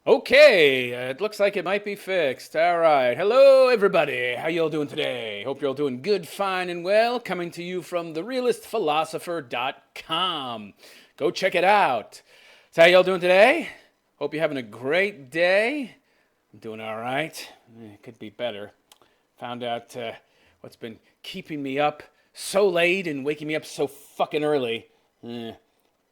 Okay, it looks like it might be fixed. All right. Hello, everybody. How you all doing today? Hope you're all doing good, fine, and well. Coming to you from therealistphilosopher.com. Go check it out. So how you all doing today? Hope you're having a great day. I'm doing all right. It could be better. Found out what's been keeping me up so late and waking me up so fucking early.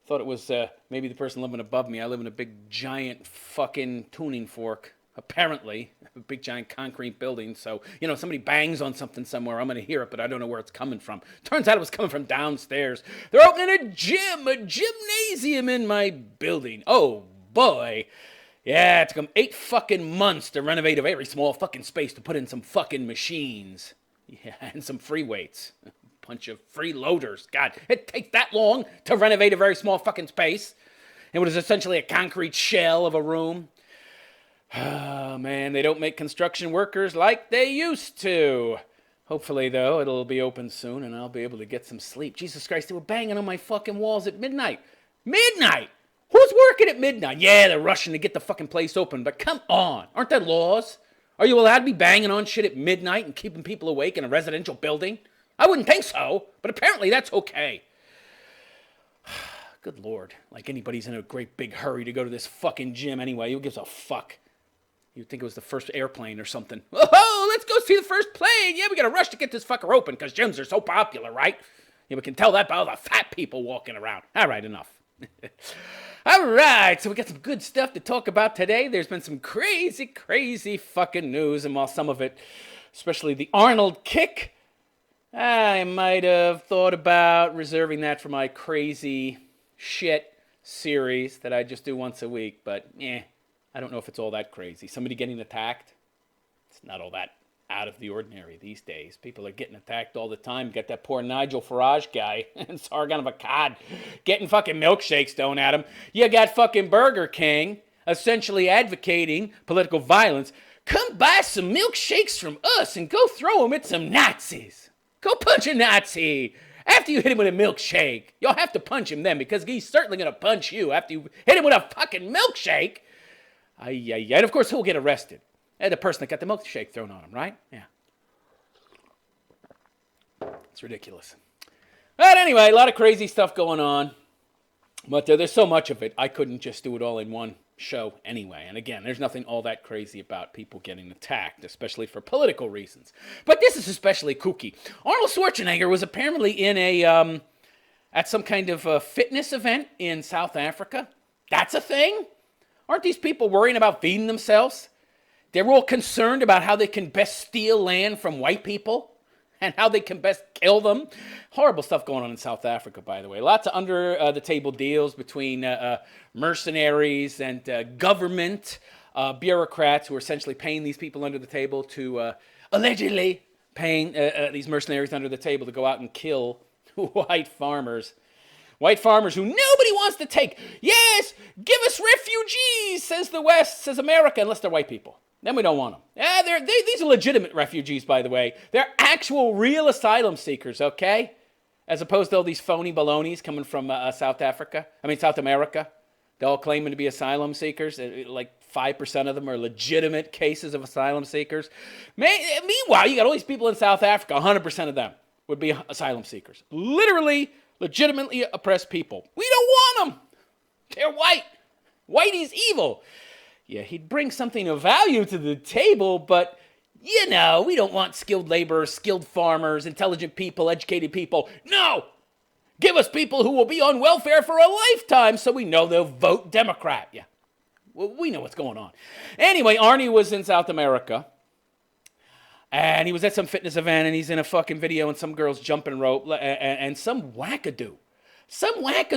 Thought it was maybe the person living above me. I live in a big, giant fucking tuning fork, apparently. A big, giant concrete building. So, somebody bangs on something somewhere. I'm going to hear it, but I don't know where it's coming from. Turns out it was coming from downstairs. They're opening a gymnasium in my building. Oh, boy. Yeah, it took them 8 fucking months to renovate a very small fucking space to put in some fucking machines. Yeah, and some free weights. Bunch of freeloaders. God, it takes that long to renovate a very small fucking space. It was essentially a concrete shell of a room. Oh, man, they don't make construction workers like they used to. Hopefully, though, it'll be open soon and I'll be able to get some sleep. Jesus Christ, they were banging on my fucking walls at midnight. Midnight! Who's working at midnight? Yeah, they're rushing to get the fucking place open, but come on. Aren't there laws? Are you allowed to be banging on shit at midnight and keeping people awake in a residential building? I wouldn't think so, but apparently that's okay. Good Lord. Like anybody's in a great big hurry to go to this fucking gym anyway. Who gives a fuck? You'd think it was the first airplane or something. Oh, let's go see the first plane. Yeah, we gotta rush to get this fucker open because gyms are so popular, right? Yeah, we can tell that by all the fat people walking around. All right, enough. All right, so we got some good stuff to talk about today. There's been some crazy, crazy fucking news, and while some of it, especially the Arnold kick, I might have thought about reserving that for my crazy shit series that I just do once a week, but I don't know if it's all that crazy. Somebody getting attacked, it's not all that out of the ordinary these days. People are getting attacked all the time. You got that poor Nigel Farage guy in Sargon of Akkad getting fucking milkshakes thrown at him. You got fucking Burger King essentially advocating political violence. Come buy some milkshakes from us and go throw them at some Nazis. Go punch a Nazi. After you hit him with a milkshake, you'll have to punch him then because he's certainly going to punch you after you hit him with a fucking milkshake. And of course, he'll get arrested. The person that got the milkshake thrown on him, right? Yeah. It's ridiculous. But anyway, a lot of crazy stuff going on. But there's so much of it, I couldn't just do it all in one show anyway. And again, there's nothing all that crazy about people getting attacked, especially for political reasons. But this is especially kooky. Arnold Schwarzenegger was apparently in at some kind of a fitness event in South Africa. That's a thing? Aren't these people worrying about feeding themselves? They're all concerned about how they can best steal land from white people and how they can best kill them. Horrible stuff going on in South Africa, by the way. Lots of under-the-table deals between mercenaries and government bureaucrats who are essentially paying these people under the table to, allegedly paying these mercenaries under the table to go out and kill white farmers. White farmers who nobody wants to take. Yes, give us refugees, says the West, says America, unless they're white people. Then we don't want them. These are legitimate refugees, by the way. They're actual, real asylum seekers, okay? As opposed to all these phony balonies coming from South America. They're all claiming to be asylum seekers. Like 5% of them are legitimate cases of asylum seekers. Meanwhile, you got all these people in South Africa, 100% of them would be asylum seekers. Literally, legitimately oppressed people. We don't want them. They're white. Whitey's evil. Yeah, he'd bring something of value to the table, but, we don't want skilled laborers, skilled farmers, intelligent people, educated people. No! Give us people who will be on welfare for a lifetime so we know they'll vote Democrat. Yeah, well, we know what's going on. Anyway, Arnie was in South America, and he was at some fitness event, and he's in a fucking video, and some girl's jumping rope, and some wackadoo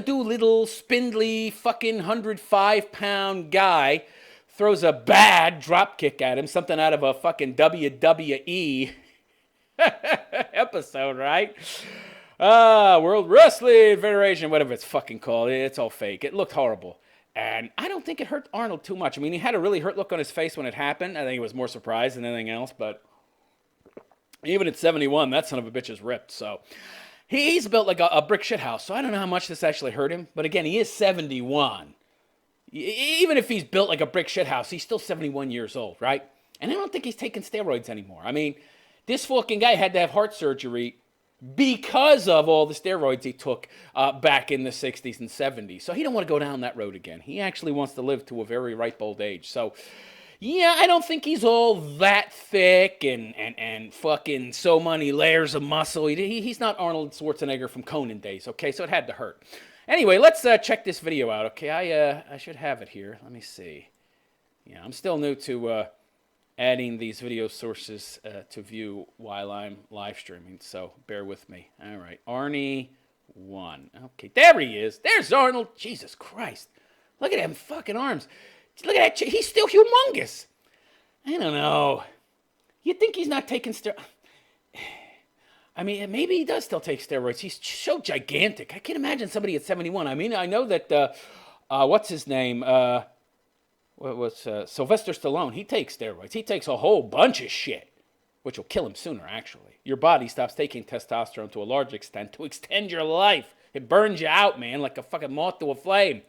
little spindly fucking 105-pound guy throws a bad drop kick at him, something out of a fucking WWE episode, right? World Wrestling Federation, whatever it's fucking called. It's all fake. It looked horrible. And I don't think it hurt Arnold too much. I mean, he had a really hurt look on his face when it happened. I think he was more surprised than anything else, but even at 71, that son of a bitch is ripped. So he's built like a brick shit house. So I don't know how much this actually hurt him. But again, he is 71. even if he's built like a brick shit house, he's still 71 years old, right? And I don't think he's taking steroids anymore. I mean, this fucking guy had to have heart surgery because of all the steroids he took back in the 60s and 70s. So he don't want to go down that road again. He actually wants to live to a very ripe old age. So, yeah, I don't think he's all that thick and fucking so many layers of muscle. He's not Arnold Schwarzenegger from Conan days, okay? So it had to hurt. Anyway, let's check this video out, okay? I should have it here. Let me see. Yeah, I'm still new to adding these video sources to view while I'm live streaming, so bear with me. All right, Arnie 1. Okay, there he is. There's Arnold. Jesus Christ. Look at him fucking arms. Look at that. He's still humongous. I don't know. You think he's not taking steroids? I mean, maybe he does still take steroids. He's so gigantic. I can't imagine somebody at 71. I mean, I know that, what's his name? Sylvester Stallone. He takes steroids. He takes a whole bunch of shit, which will kill him sooner, actually. Your body stops taking testosterone to a large extent to extend your life. It burns you out, man, like a fucking moth to a flame.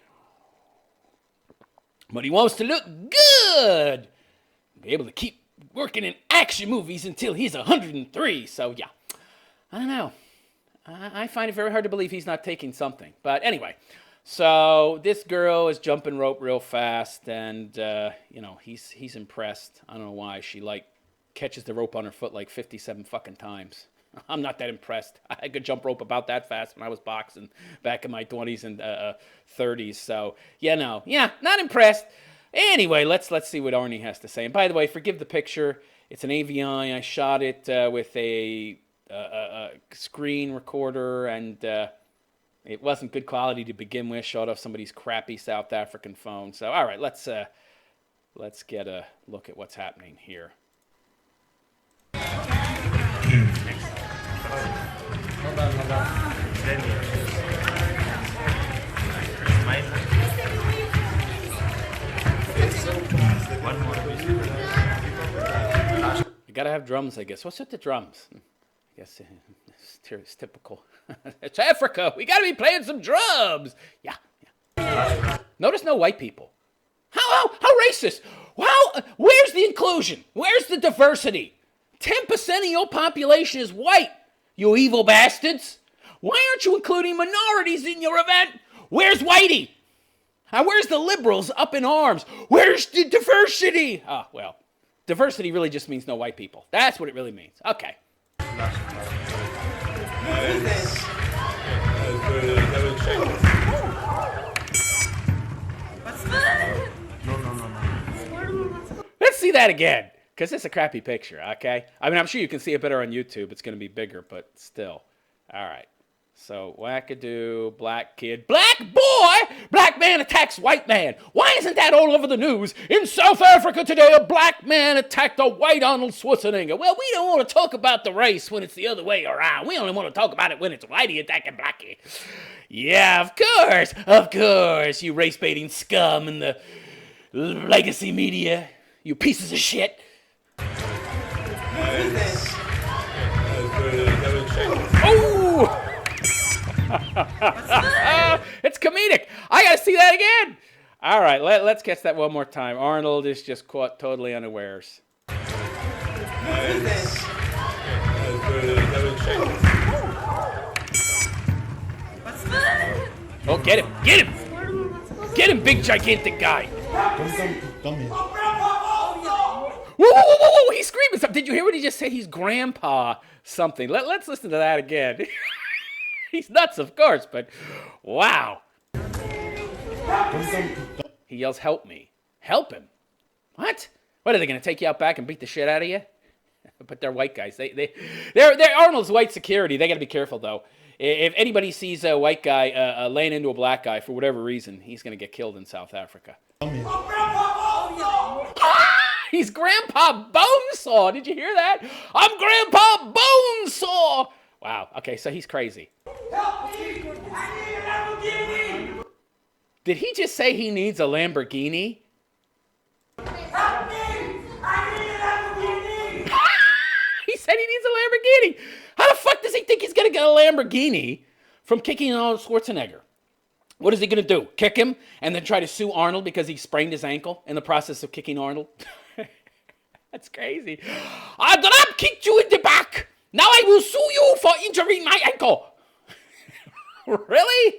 But he wants to look good. Be able to keep working in action movies until he's 103. So, yeah. I don't know. I find it very hard to believe he's not taking something. But anyway, so this girl is jumping rope real fast, and, you know, he's impressed. I don't know why. She, like, catches the rope on her foot like 57 fucking times. I'm not that impressed. I could jump rope about that fast when I was boxing back in my 20s and 30s. So, yeah, no. Yeah, not impressed. Anyway, let's see what Arnie has to say. And by the way, forgive the picture. It's an AVI. I shot it with a screen recorder, and it wasn't good quality to begin with. Shot off somebody's crappy South African phone. So, all right, let's get a look at what's happening here. You gotta have drums, I guess. What's with the drums? I guess it's typical. It's Africa. We gotta be playing some drums. Yeah. Notice no white people. How racist? Where's the inclusion? Where's the diversity? 10% of your population is white, you evil bastards. Why aren't you including minorities in your event? Where's Whitey? Where's the liberals up in arms? Where's the diversity? Oh, well, diversity really just means no white people. That's what it really means. Okay. Let's see that again. Because it's a crappy picture, okay? I mean, I'm sure you can see it better on YouTube. It's going to be bigger, but still. All right. So, wackadoo, black kid. Black boy! Black man attacks white man. Why isn't that all over the news? In South Africa today, a black man attacked a white Arnold Schwarzenegger. Well, we don't want to talk about the race when it's the other way around. We only want to talk about it when it's whitey attacking blackie. Yeah, of course, you race-baiting scum in the legacy media. You pieces of shit. Oh! It's comedic. I gotta see that again. All right, let's catch that one more time. Arnold is just caught totally unawares. Oh, get him! Get him! Get him, big gigantic guy! Come here. Whoa! He's screaming something. Did you hear what he just said? He's grandpa something. Let's listen to that again. He's nuts, of course, but wow. He yells, help me. Help him? What? What, are they going to take you out back and beat the shit out of you? But they're white guys. They're Arnold's white security. They got to be careful, though. If anybody sees a white guy laying into a black guy for whatever reason, he's going to get killed in South Africa. He's Grandpa Bonesaw. Did you hear that? I'm Grandpa Bonesaw. Wow. Okay, so he's crazy. Help me! I need a Lamborghini! Did he just say he needs a Lamborghini? Help me! I need a Lamborghini! He said he needs a Lamborghini. How the fuck does he think he's going to get a Lamborghini from kicking Arnold Schwarzenegger? What is he going to do? Kick him and then try to sue Arnold because he sprained his ankle in the process of kicking Arnold? That's crazy. I drop kicked you in the back. Now I will sue you for injuring my ankle. Really?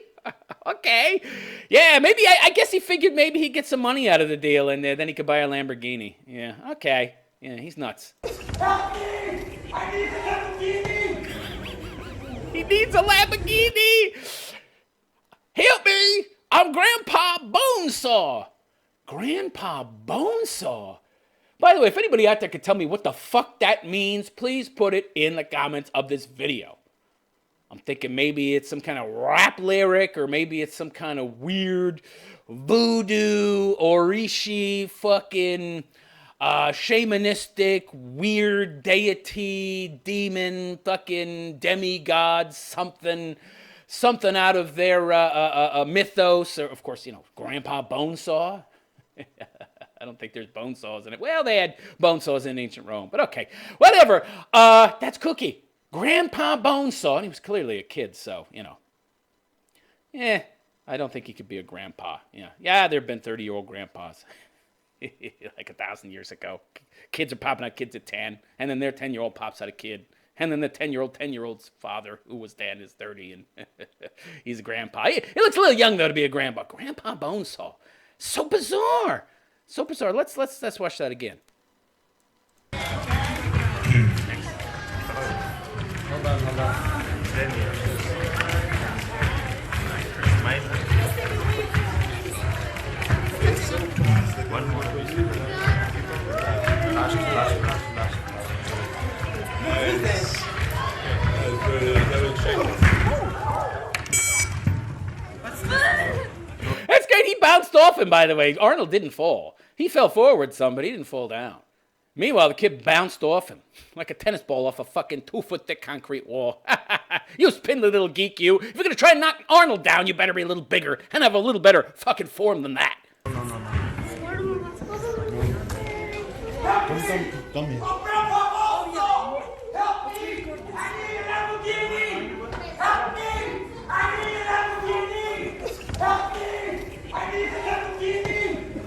Okay. Yeah, maybe, I guess he figured maybe he'd get some money out of the deal and then he could buy a Lamborghini. Yeah, okay. Yeah, he's nuts. Help me! I need a Lamborghini! He needs a Lamborghini! Help me! I'm Grandpa Bonesaw. Grandpa Bonesaw? By the way, if anybody out there could tell me what the fuck that means, please put it in the comments of this video. I'm thinking maybe it's some kind of rap lyric, or maybe it's some kind of weird voodoo, orishi, fucking shamanistic, weird deity, demon, fucking demigod, something out of their mythos. Or, of course, Grandpa Bonesaw. I don't think there's bone saws in it. Well, they had bone saws in ancient Rome, but okay. Whatever. That's Cookie. Grandpa Bonesaw. And he was clearly a kid, so, I don't think he could be a grandpa. Yeah, there have been 30-year-old grandpas. Like 1,000 years ago. Kids are popping out kids at 10, and then their 10-year-old pops out a kid. And then the 10-year-old's father, who was dead, is 30, and he's a grandpa. He looks a little young, though, to be a grandpa. Grandpa Bonesaw. So bizarre. So bizarre. Let's watch that again. Hold on. One more. Last. That's great. He bounced off him, by the way. Arnold didn't fall. He fell forward some, but he didn't fall down. Meanwhile, the kid bounced off him like a tennis ball off a fucking 2-foot thick concrete wall. You spindly little geek, you. If you're going to try and knock Arnold down, you better be a little bigger and have a little better fucking form than that. Come here. Oh, Grandpa Bonesaw! Help me! I need a Lamborghini! Help me! I need a Lamborghini! Help me! I need a Lamborghini!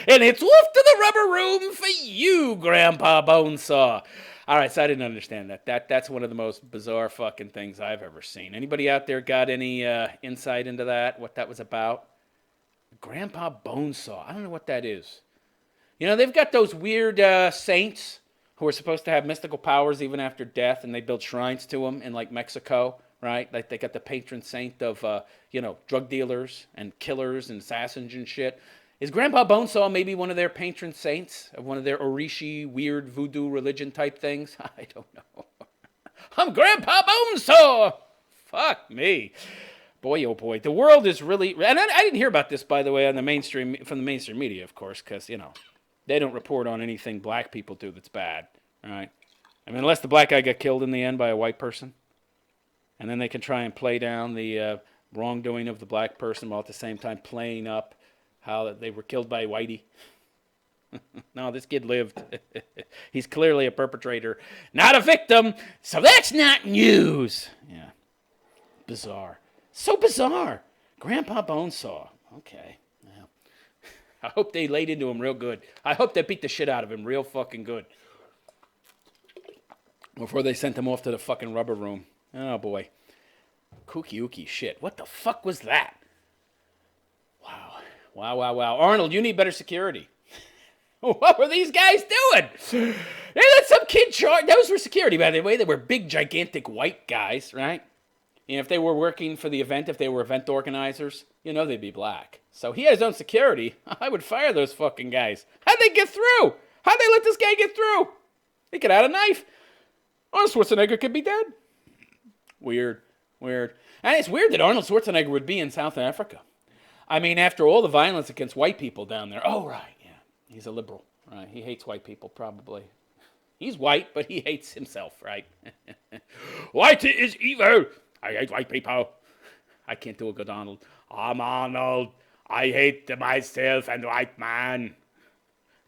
And it's off to the rubber room for you, Grandpa Bonesaw. All right, so I didn't understand that. That's one of the most bizarre fucking things I've ever seen. Anybody out there got any insight into that, what that was about? Grandpa Bonesaw. I don't know what that is. They've got those weird saints who are supposed to have mystical powers even after death, and they build shrines to them in, like, Mexico, right? Like, they got the patron saint of, drug dealers and killers and assassins and shit. Is Grandpa Bonesaw maybe one of their patron saints, of one of their orishi, weird voodoo religion type things? I don't know. I'm Grandpa Bonesaw! Fuck me. Boy, oh boy. The world is really... And I didn't hear about this, by the way, from the mainstream media, of course, because, they don't report on anything black people do that's bad, right? I mean, unless the black guy got killed in the end by a white person. And then they can try and play down the wrongdoing of the black person while at the same time playing up how they were killed by Whitey. No, this kid lived. He's clearly a perpetrator, not a victim, so that's not news. Yeah. Bizarre. So bizarre. Grandpa Bonesaw. Okay. Yeah. I hope they laid into him real good. I hope they beat the shit out of him real fucking good before they sent him off to the fucking rubber room. Oh, boy. Kooky shit. What the fuck was that? Wow. Arnold, you need better security. What were these guys doing? They let some kid charge. Those were security, by the way. They were big, gigantic white guys, right? If they were working for the event, if they were event organizers, they'd be black. So he had his own security. I would fire those fucking guys. How'd they get through? How'd they let this guy get through? He could have had a knife. Arnold Schwarzenegger could be dead. Weird. And it's weird that Arnold Schwarzenegger would be in South Africa. I mean, after all the violence against white people down there. Oh, right, yeah. He's a liberal, right? He hates white people, probably. He's white, but he hates himself, right? White is evil. I hate white people. I can't do a good Arnold. I'm Arnold. I hate myself and white man.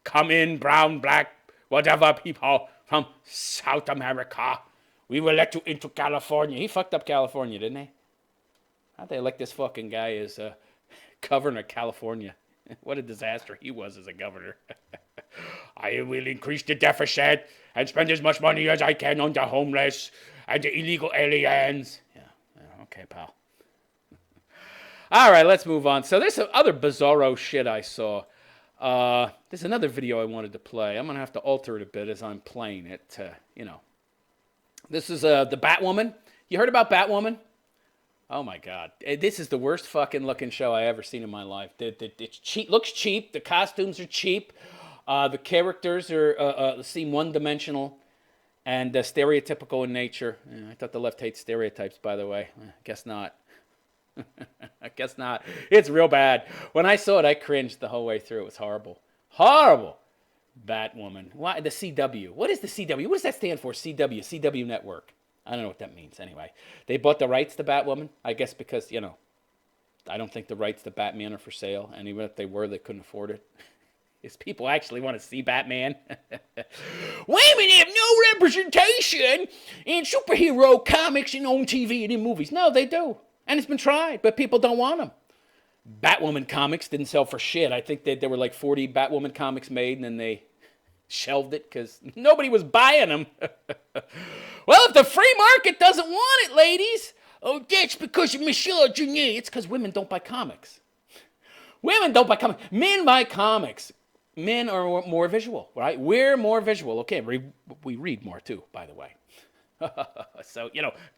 Come in, brown, black, whatever people from South America. We will let you into California. He fucked up California, didn't he? How'd they elect this fucking guy as governor of California? What a disaster he was as a governor. I will increase the deficit and spend as much money as I can on the homeless and the illegal aliens. Yeah, okay, pal. All right, let's move on. So there's some other bizarro shit I saw. There's another video I wanted to play. I'm going to have to alter it a bit as I'm playing it. This is the Batwoman. You heard about Batwoman? Oh, my God. This is the worst fucking looking show I ever seen in my life. It's cheap, looks cheap. The costumes are cheap. The characters seem one-dimensional and stereotypical in nature. I thought the left hates stereotypes, by the way. Guess not. I guess not. It's real bad. When I saw it, I cringed the whole way through. It was horrible. Horrible. Batwoman. Why? The CW. What is the CW? What does that stand for? CW Network. I don't know what that means. Anyway, they bought the rights to Batwoman. I guess because, I don't think the rights to Batman are for sale. And even if they were, they couldn't afford it. Is people actually want to see Batman? Women have no representation in superhero comics and on TV and in movies. No, they do. And it's been tried, but people don't want them. Batwoman comics didn't sell for shit. I think that there were like 40 Batwoman comics made, and then they shelved it because nobody was buying them. Well, if the free market doesn't want it, ladies, oh, that's because of misogyny. It's because women don't buy comics. Women don't buy comics. Men buy comics. Men are more visual, right? We're more visual. Okay, we read more too, by the way. So,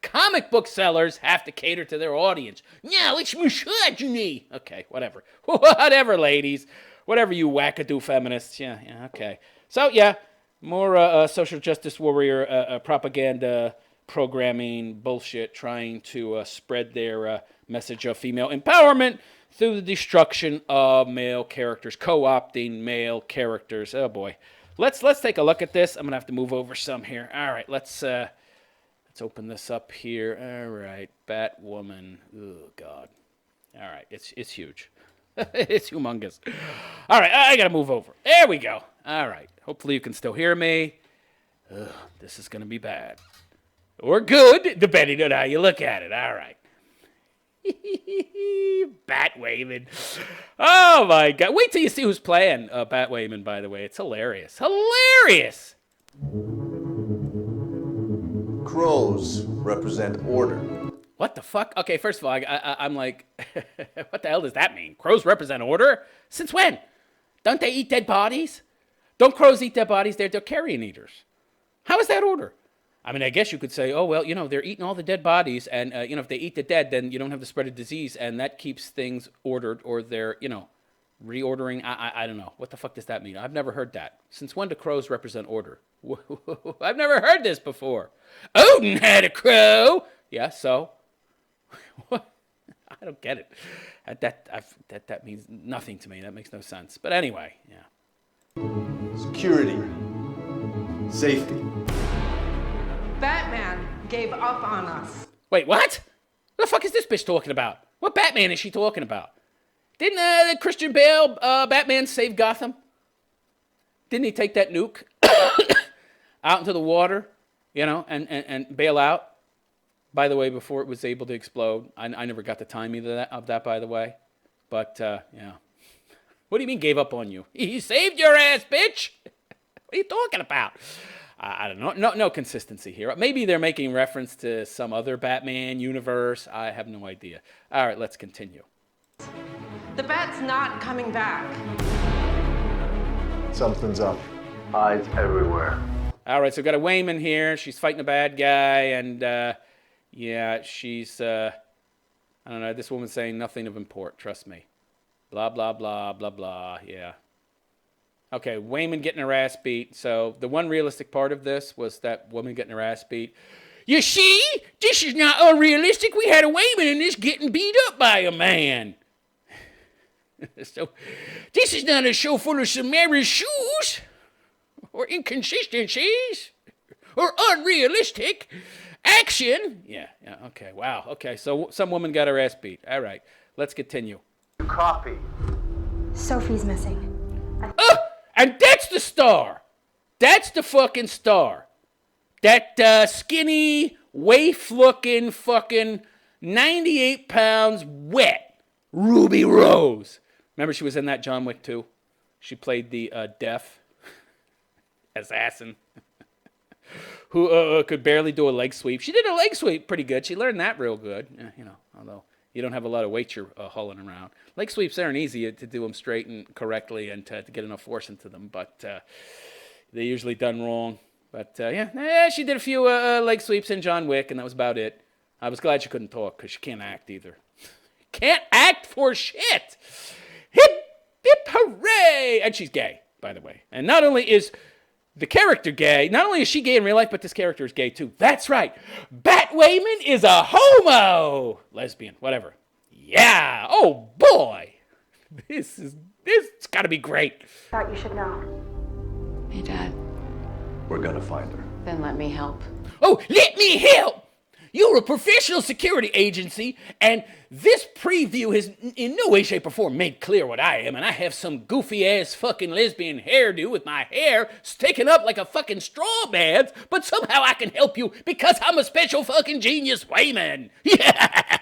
comic book sellers have to cater to their audience. No, it's misogyny. Okay, whatever. Whatever, ladies. Whatever, you wackadoo feminists. Yeah, okay. So, more social justice warrior propaganda programming bullshit trying to spread their message of female empowerment through the destruction of male characters, co-opting male characters. Oh, boy. Let's take a look at this. I'm going to have to move over some here. All right, let's open this up here. All right, Batwoman. Oh, God. All right, it's huge. It's humongous. All right, I got to move over. There we go. All right, hopefully you can still hear me. Ugh, this is going to be bad. Or good, depending on how you look at it. All right. Batwoman. Oh, my God. Wait till you see who's playing Batwoman, by the way. It's hilarious. Hilarious! Crows represent order. What the fuck? Okay, first of all, I'm like, what the hell does that mean? Crows represent order? Since when? Don't they eat dead bodies? Don't crows eat dead bodies? They're carrion eaters. How is that order? I mean, I guess you could say, oh, well, they're eating all the dead bodies, and, if they eat the dead, then you don't have the spread of disease, and that keeps things ordered, or they're, reordering. I don't know. What the fuck does that mean? I've never heard that. Since when do crows represent order? I've never heard this before. Odin had a crow. Yeah, so? What? I don't get it. That means nothing to me. That makes no sense. But anyway, yeah. Security. Safety. Batman gave up on us. Wait, what? What the fuck is this bitch talking about? What Batman is she talking about? Didn't Christian Bale, Batman, save Gotham? Didn't he take that nuke out into the water, and bail out? By the way, before it was able to explode. I never got the timing of that, by the way. But, yeah. What do you mean gave up on you? He saved your ass, bitch! What are you talking about? I don't know. No consistency here. Maybe they're making reference to some other Batman universe. I have no idea. All right, let's continue. The Bat's not coming back. Something's up. Hides everywhere. All right, so we've got a Wayman here. She's fighting a bad guy, and, she's, I don't know, this woman's saying nothing of import, trust me. Blah, blah, blah, blah, blah, yeah. Okay, Wayman getting her ass beat. So the one realistic part of this was that woman getting her ass beat. You see? This is not unrealistic. We had a Wayman in this getting beat up by a man. So this is not a show full of Samara's shoes or inconsistencies or unrealistic action. Yeah, okay, wow. Okay, so some woman got her ass beat. All right, let's continue. Copy. Sophie's missing. And that's the star. That's the fucking star. That skinny, waif-looking fucking 98 pounds wet Ruby Rose. Remember she was in that John Wick 2? She played the deaf assassin who could barely do a leg sweep. She did a leg sweep pretty good. She learned that real good, although you don't have a lot of weight you're hauling around. Leg sweeps aren't easy to do them straight and correctly and to get enough force into them, but they're usually done wrong. But she did a few leg sweeps in John Wick, and that was about it. I was glad she couldn't talk because she can't act either. Can't act for shit. Hip, hip, hooray! And she's gay, by the way. And not only is the character gay, not only is she gay in real life, but this character is gay too. That's right. Batwoman is a homo. Lesbian, whatever. Yeah. Oh, boy. This got to be great. Thought you should know. Hey, Dad. We're gonna find her. Then let me help. Oh, let me help. You're a professional security agency, and this preview has in no way, shape, or form made clear what I am, and I have some goofy-ass fucking lesbian hairdo with my hair sticking up like a fucking straw man's, but somehow I can help you because I'm a special fucking genius Wayman. Yeah!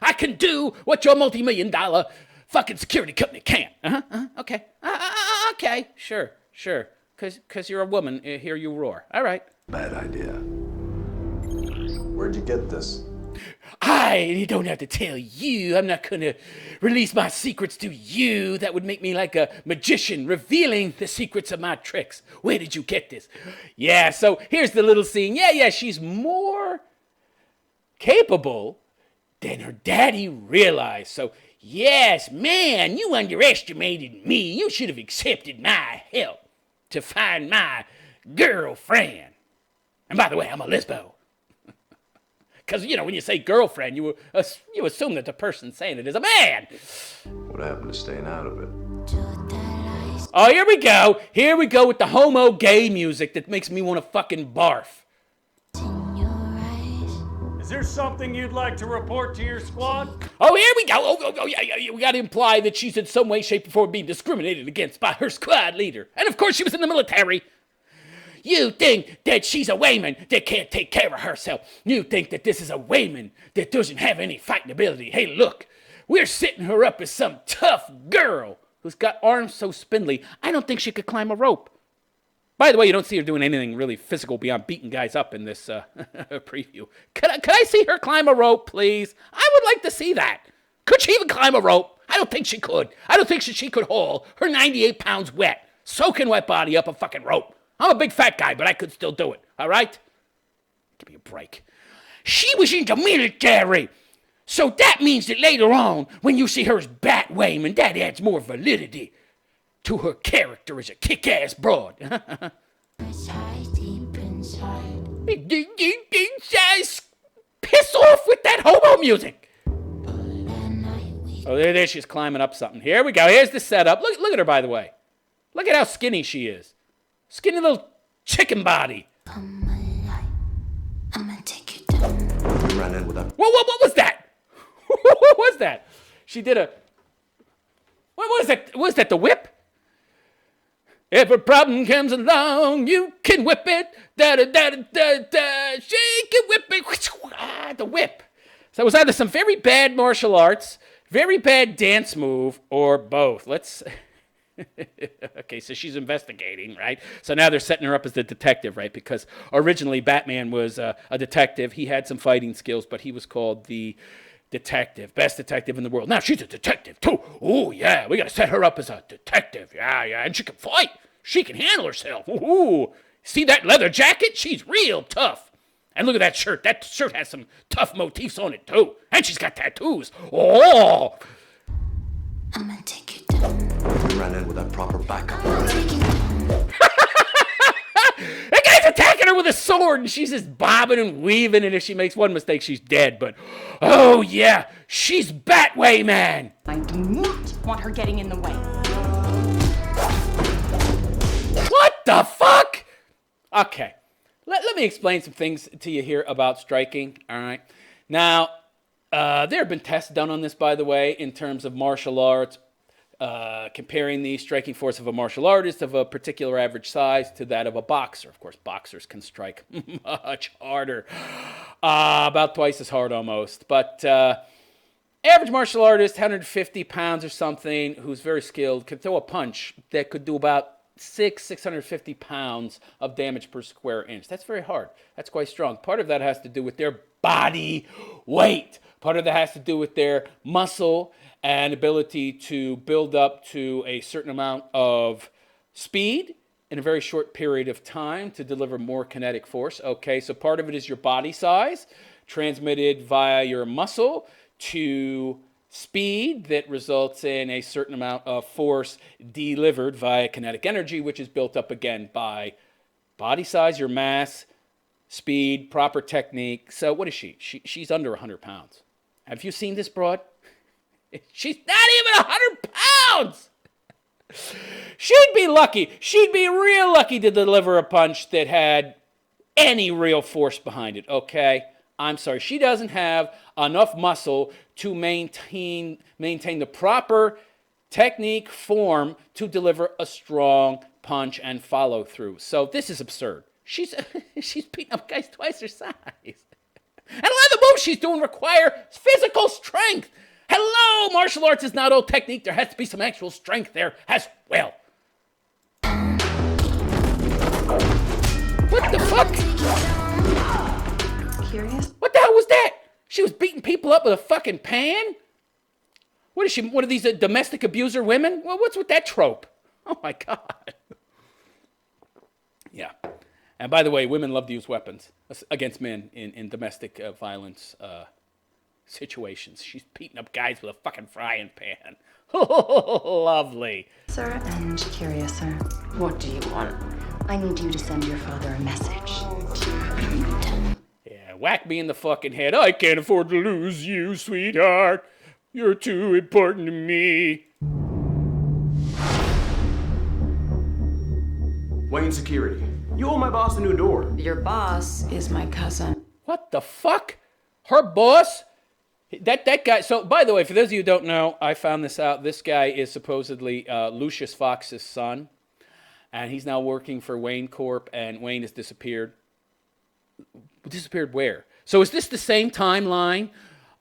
I can do what your multi-million-dollar fucking security company can't. Okay. Okay, sure. Because you're a woman, hear you roar. All right. Bad idea. Where'd you get this? I don't have to tell you. I'm not going to release my secrets to you. That would make me like a magician revealing the secrets of my tricks. Where did you get this? Yeah, so here's the little scene. Yeah, she's more capable than her daddy realized. So, yes, man, you underestimated me. You should have accepted my help to find my girlfriend. And by the way, I'm a lesbo. Because, when you say girlfriend, you assume that the person saying it is a man. What happened to staying out of it? Oh, here we go. Here we go with the homo gay music that makes me want to fucking barf. Is there something you'd like to report to your squad? Oh, here we go. Oh, yeah. We got to imply that she's in some way, shape, or form being discriminated against by her squad leader. And of course, she was in the military. You think that she's a Wayman that can't take care of herself. You think that this is a Wayman that doesn't have any fighting ability. Hey, look, we're setting her up as some tough girl who's got arms so spindly, I don't think she could climb a rope. By the way, you don't see her doing anything really physical beyond beating guys up in this preview. Could I see her climb a rope, please? I would like to see that. Could she even climb a rope? I don't think she could. I don't think she could haul her 98 pounds wet, soaking wet body up a fucking rope. I'm a big fat guy, but I could still do it, all right? Give me a break. She was in the military. So that means that later on, when you see her as Batwoman, that adds more validity to her character as a kick-ass broad. Piss off with that homo music. Oh, there she's climbing up something. Here we go. Here's the setup. Look at her, by the way. Look at how skinny she is. Skinny little chicken body. I'ma take you down. You ran in with that. Whoa, what was that? What was that? She did a... What was that? Was that the whip? If a problem comes along, you can whip it. Da-da-da-da-da-da. She can whip it. Ah, the whip. So it was either some very bad martial arts, very bad dance move, or both. Let's... Okay, so she's investigating, right? So now they're setting her up as the detective, right? Because originally Batman was a detective. He had some fighting skills, but he was called the detective, best detective in the world. Now she's a detective too. Oh yeah, we gotta set her up as a detective. Yeah, and she can fight. She can handle herself. Ooh, see that leather jacket? She's real tough. And look at that shirt. That shirt has some tough motifs on it too. And she's got tattoos. Oh. I'ma take you down. You ran in with that proper backup. I'ma take you down. That guy's attacking her with a sword, and she's just bobbing and weaving, and if she makes one mistake, she's dead. But, oh yeah, she's Batwoman. I do not want her getting in the way. What the fuck? Okay, let me explain some things to you here about striking, all right? Now, there have been tests done on this, by the way, in terms of martial arts, comparing the striking force of a martial artist of a particular average size to that of a boxer. Of course, boxers can strike much harder, about twice as hard almost. But average martial artist, 150 pounds or something, who's very skilled, could throw a punch that could do about 650 pounds of damage per square inch. That's very hard. That's quite strong. Part of that has to do with their body weight. Part of that has to do with their muscle and ability to build up to a certain amount of speed in a very short period of time to deliver more kinetic force. Okay, so part of it is your body size transmitted via your muscle to speed that results in a certain amount of force delivered via kinetic energy, which is built up again by body size, your mass, speed, proper technique. So what is she? She's under 100 pounds. Have you seen this broad? She's not even 100 pounds. She'd be lucky. She'd be real lucky to deliver a punch that had any real force behind it, okay? I'm sorry. She doesn't have enough muscle to maintain the proper technique, form to deliver a strong punch and follow through. So this is absurd. She's beating up guys twice her size. And a lot of the moves she's doing require physical strength. Hello, martial arts is not all technique. There has to be some actual strength there as well. What the fuck? Curious? What the hell was that? She was beating people up with a fucking pan? What is she, one of these domestic abuser women? Well, what's with that trope? Oh my God. Yeah. And by the way, women love to use weapons against men in domestic violence situations. She's beating up guys with a fucking frying pan. Lovely. Sir, and curious, sir. What do you want? I need you to send your father a message. Yeah, whack me in the fucking head. I can't afford to lose you, sweetheart. You're too important to me. Wayne Security. You owe my boss a new door. Your boss is my cousin. What the fuck? Her boss? That guy. So, by the way, for those of you who don't know, I found this out. This guy is supposedly Lucius Fox's son, and he's now working for Wayne Corp. And Wayne has disappeared. Disappeared where? So, is this the same timeline?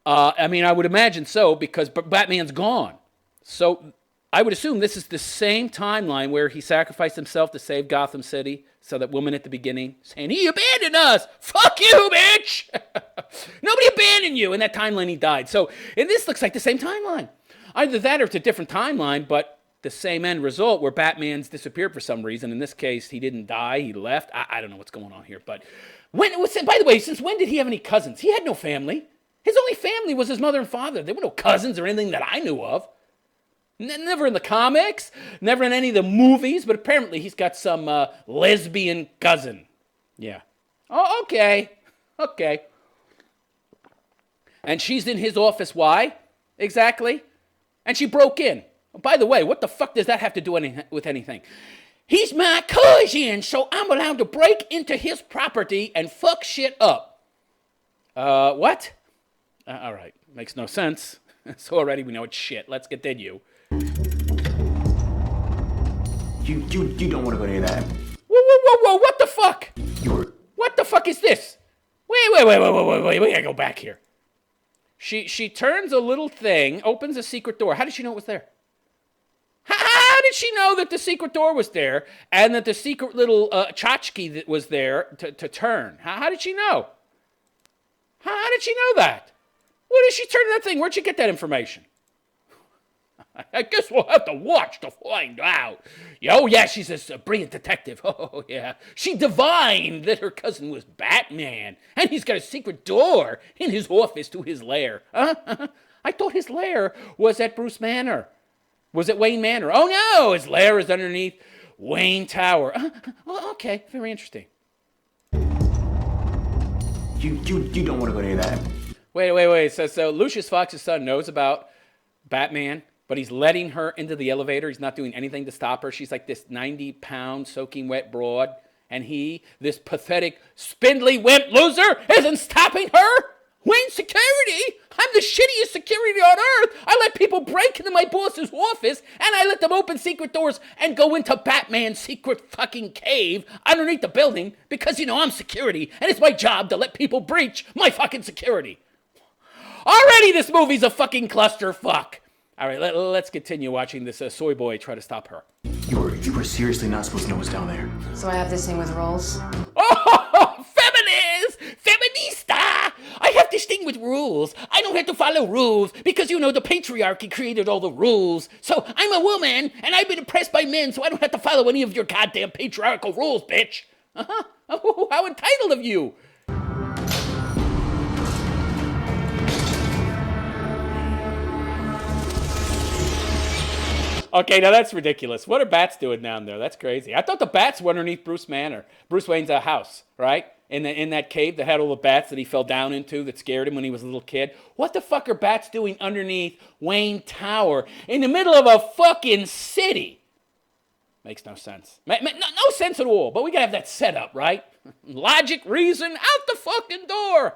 I mean, I would imagine so because Batman's gone. So, I would assume this is the same timeline where he sacrificed himself to save Gotham City. So that woman at the beginning saying, he abandoned us. Fuck you, bitch. Nobody abandoned you. In that timeline, he died. So, and this looks like the same timeline. Either that or it's a different timeline, but the same end result where Batman's disappeared for some reason. In this case, he didn't die. He left. I don't know what's going on here. But by the way, since when did he have any cousins? He had no family. His only family was his mother and father. There were no cousins or anything that I knew of. Never in the comics, never in any of the movies, but apparently he's got some lesbian cousin. Yeah. Oh, okay. Okay. And she's in his office. Why? Exactly. And she broke in. By the way, what the fuck does that have to do with anything? He's my cousin, so I'm allowed to break into his property and fuck shit up. What? All right. Makes no sense. So already we know it's shit. Let's continue. You don't want to go near that. Whoa, what the fuck? What the fuck is this? Wait, we gotta go back here. She turns a little thing, opens a secret door. How did she know it was there? How did she know that the secret door was there and that the secret little tchotchke that was there to turn? How did she know? How did she know that? What did she turn that thing? Where'd she get that information? I guess we'll have to watch to find out. Oh, yeah, she's a brilliant detective. Oh, yeah. She divined that her cousin was Batman, and he's got a secret door in his office to his lair. I thought his lair was at Bruce Manor. Was it Wayne Manor? Oh, no, his lair is underneath Wayne Tower. Okay, very interesting. You don't want to go near that. Wait. So Lucius Fox's son knows about Batman, but he's letting her into the elevator. He's not doing anything to stop her. She's like this 90-pound soaking wet broad. And he, this pathetic, spindly wimp loser, isn't stopping her? Wayne Security? I'm the shittiest security on earth. I let people break into my boss's office, and I let them open secret doors and go into Batman's secret fucking cave underneath the building because, I'm security, and it's my job to let people breach my fucking security. Already this movie's a fucking clusterfuck. All right, let's continue watching this soy boy try to stop her. You were seriously not supposed to know what's down there. So I have this thing with rules? Oh, feminista! I have this thing with rules. I don't have to follow rules because, the patriarchy created all the rules. So I'm a woman, and I've been oppressed by men, so I don't have to follow any of your goddamn patriarchal rules, bitch. Oh, how entitled of you. Okay, now that's ridiculous. What are bats doing down there? That's crazy. I thought the bats were underneath Bruce Wayne's house, right? In that cave that had all the bats that he fell down into that scared him when he was a little kid. What the fuck are bats doing underneath Wayne Tower in the middle of a fucking city? Makes no sense. No sense at all, but we gotta have that set up, right? Logic, reason, out the fucking door.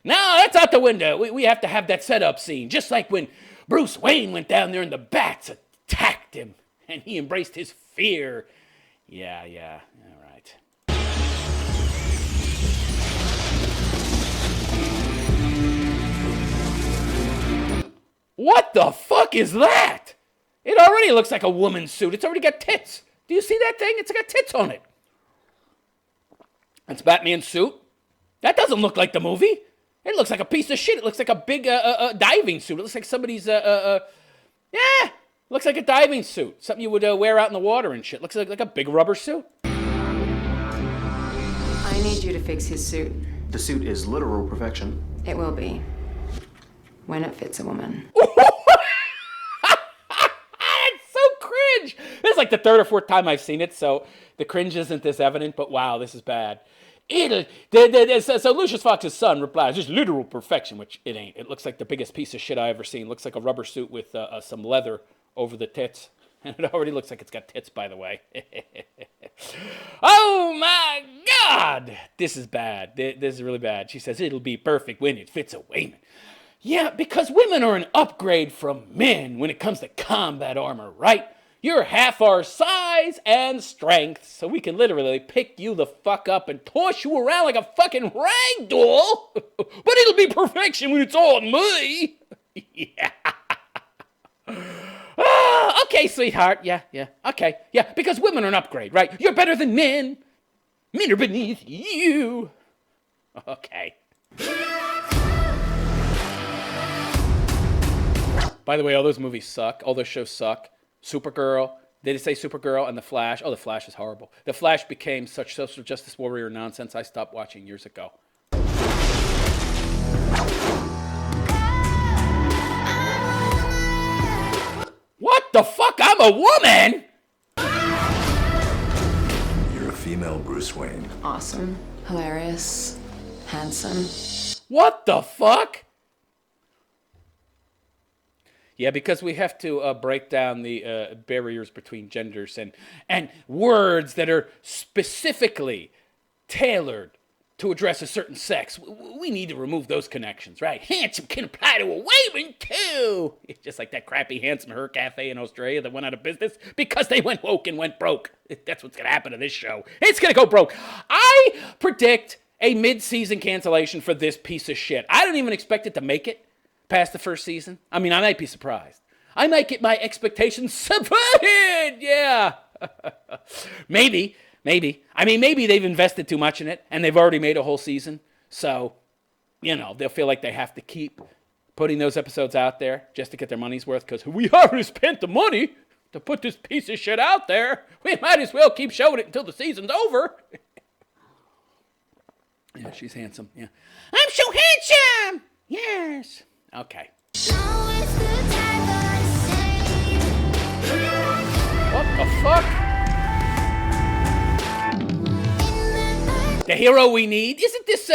No, that's out the window. We have to have that setup scene, just like when Bruce Wayne went down there and the bats attacked him and he embraced his fear. Yeah, all right. What the fuck is that? It already looks like a woman's suit. It's already got tits. Do you see that thing? It's got tits on it. That's Batman's suit. That doesn't look like the movie. It looks like a piece of shit. It looks like a big diving suit. It looks like somebody's, looks like a diving suit. Something you would wear out in the water and shit. Looks like a big rubber suit. I need you to fix his suit. The suit is literal perfection. It will be. When it fits a woman. It's so cringe. This is like the third or fourth time I've seen it, so the cringe isn't this evident, but wow, this is bad. So Lucius Fox's son replies, "It's literal perfection," which it ain't. It looks like the biggest piece of shit I ever seen. It looks like a rubber suit with some leather over the tits. And it already looks like it's got tits, by the way. Oh my God! This is bad. This is really bad. She says, "It'll be perfect when it fits a Wayman." Yeah, because women are an upgrade from men when it comes to combat armor, right? You're half our size and strength, so we can literally pick you the fuck up and toss you around like a fucking rag doll. But it'll be perfection when it's on me. Yeah. Okay, sweetheart. Yeah. Okay. Yeah, because women are an upgrade, right? You're better than men. Men are beneath you. Okay. By the way, all those movies suck. All those shows suck. Supergirl. Did it say Supergirl and The Flash? Oh, The Flash is horrible. The Flash became such social justice warrior nonsense I stopped watching years ago. What the fuck? I'm a woman? You're a female Bruce Wayne. Awesome. Hilarious. Handsome. What the fuck? Yeah, because we have to break down the barriers between genders and words that are specifically tailored to address a certain sex. We need to remove those connections, right? Handsome can apply to a woman, too. It's just like that crappy Handsome Her Cafe in Australia that went out of business because they went woke and went broke. That's what's going to happen to this show. It's going to go broke. I predict a mid-season cancellation for this piece of shit. I don't even expect it to make it past the first season. I mean, I might be surprised. I might get my expectations subverted. Yeah. Maybe. I mean, maybe they've invested too much in it and they've already made a whole season. So, they'll feel like they have to keep putting those episodes out there just to get their money's worth because we already spent the money to put this piece of shit out there. We might as well keep showing it until the season's over. Yeah, she's handsome. Yeah. I'm so handsome. Yes. Okay. What the fuck? The hero we need? Isn't this,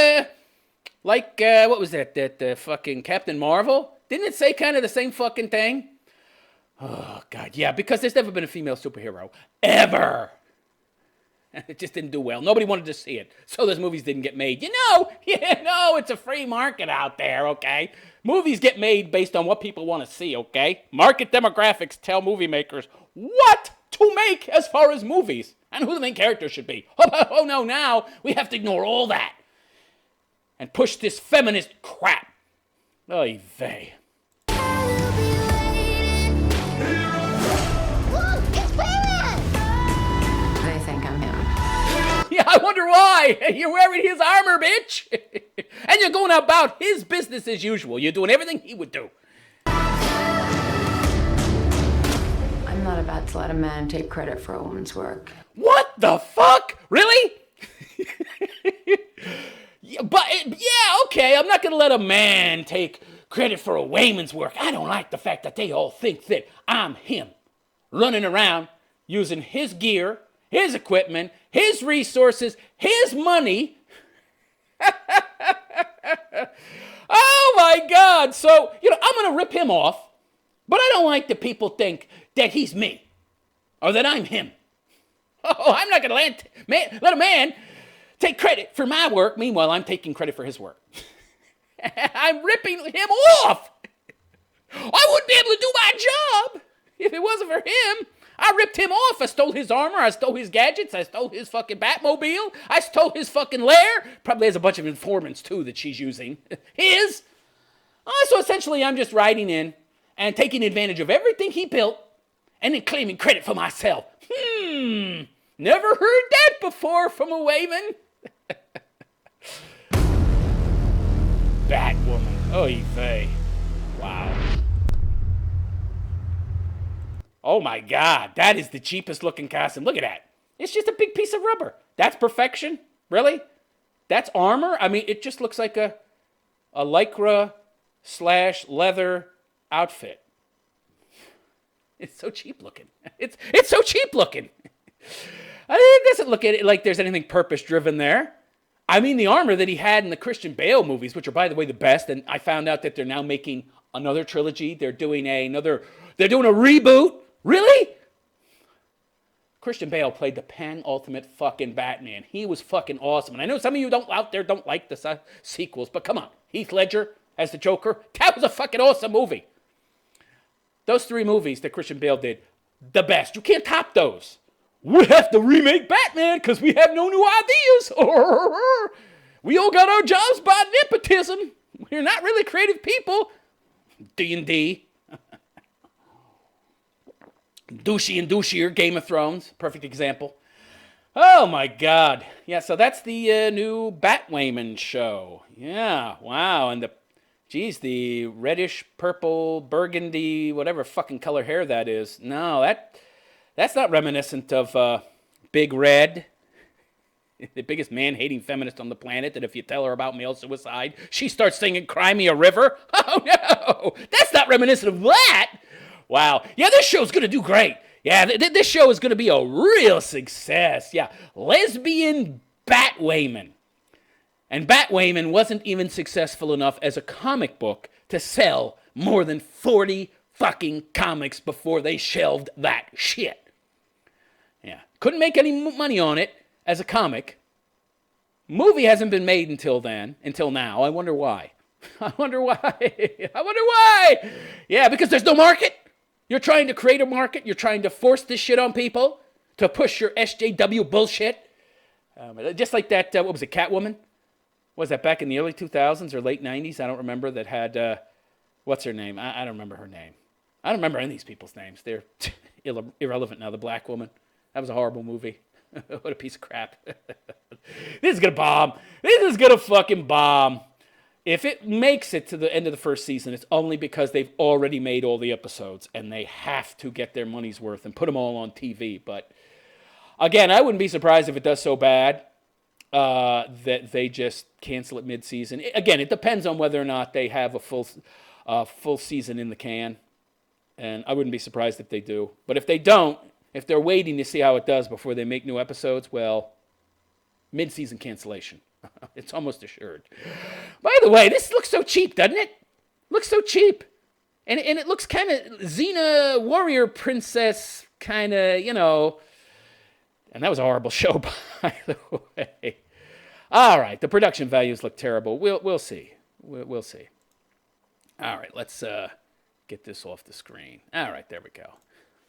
what was that? That fucking Captain Marvel? Didn't it say kind of the same fucking thing? Oh, God, yeah, because there's never been a female superhero. Ever. It just didn't do well. Nobody wanted to see it. So those movies didn't get made. It's a free market out there, okay? Movies get made based on what people want to see, okay? Market demographics tell movie makers what to make as far as movies and who the main character should be. Oh no, now we have to ignore all that and push this feminist crap. Oy vey. They think I'm him. Yeah, I wonder why. You're wearing his armor, bitch. And you're going about his business as usual. You're doing everything he would do. I'm not about to let a man take credit for a woman's work. What the fuck? Really? Okay, I'm not going to let a man take credit for a woman's work. I don't like the fact that they all think that I'm him. Running around using his gear, his equipment, his resources, his money. Oh my God. So, I'm going to rip him off, but I don't like that people think that he's me or that I'm him. Oh, I'm not going to let a man take credit for my work. Meanwhile, I'm taking credit for his work. I'm ripping him off. I wouldn't be able to do my job if it wasn't for him. I ripped him off. I stole his armor. I stole his gadgets. I stole his fucking Batmobile. I stole his fucking lair. Probably has a bunch of informants, too, that she's using. So essentially, I'm just riding in and taking advantage of everything he built and then claiming credit for myself. Never heard that before from a Wayman. Batwoman. Oy vey. Wow. Oh my God, that is the cheapest looking costume. Look at that. It's just a big piece of rubber. That's perfection? Really? That's armor? I mean, it just looks like a lycra/leather outfit. It's so cheap looking. It's so cheap looking. It doesn't look at it like there's anything purpose driven there. I mean, the armor that he had in the Christian Bale movies, which are, by the way, the best, and I found out that they're now making another trilogy. They're doing a reboot. Really? Christian Bale played the penultimate fucking Batman. He was fucking awesome. And I know some of you out there don't like the sequels, but come on. Heath Ledger as the Joker, that was a fucking awesome movie. Those 3 movies that Christian Bale did, the best. You can't top those. We have to remake Batman because we have no new ideas. We all got our jobs by nepotism. We're not really creative people. D&D. Douchey and douchier, Game of Thrones. Perfect example. Oh, my God. Yeah, so that's the new Batwoman show. Yeah, wow. And the reddish, purple, burgundy, whatever fucking color hair that is. No, that's not reminiscent of Big Red, the biggest man-hating feminist on the planet, that if you tell her about male suicide, she starts singing Cry Me a River. Oh, no. That's not reminiscent of that. Wow. Yeah, this show's going to do great. Yeah, this show is going to be a real success. Yeah, lesbian Batwoman. And Batwoman wasn't even successful enough as a comic book to sell more than 40 fucking comics before they shelved that shit. Yeah, couldn't make any money on it as a comic. Movie hasn't been made until now. I wonder why. I wonder why. Yeah, because there's no market. You're trying to create a market. You're trying to force this shit on people to push your SJW bullshit. Just like that, what was it, Catwoman? Was that back in the early 2000s or late 90s? I don't remember. That had, what's her name? I don't remember her name. I don't remember any of these people's names. They're irrelevant now. The Black Woman. That was a horrible movie. What a piece of crap. This is going to bomb. This is going to fucking bomb. If it makes it to the end of the first season, it's only because they've already made all the episodes and they have to get their money's worth and put them all on TV. But again, I wouldn't be surprised if it does so bad that they just cancel it mid-season. Again, it depends on whether or not they have a full season in the can. And I wouldn't be surprised if they do. But if they don't, if they're waiting to see how it does before they make new episodes, well, mid-season cancellation. It's almost assured. By the way, this looks so cheap, doesn't it? Looks so cheap. And it looks kind of Xena warrior princess kind of, And that was a horrible show, by the way. All right, the production values look terrible. We'll see. We'll see. All right, let's get this off the screen. All right, there we go.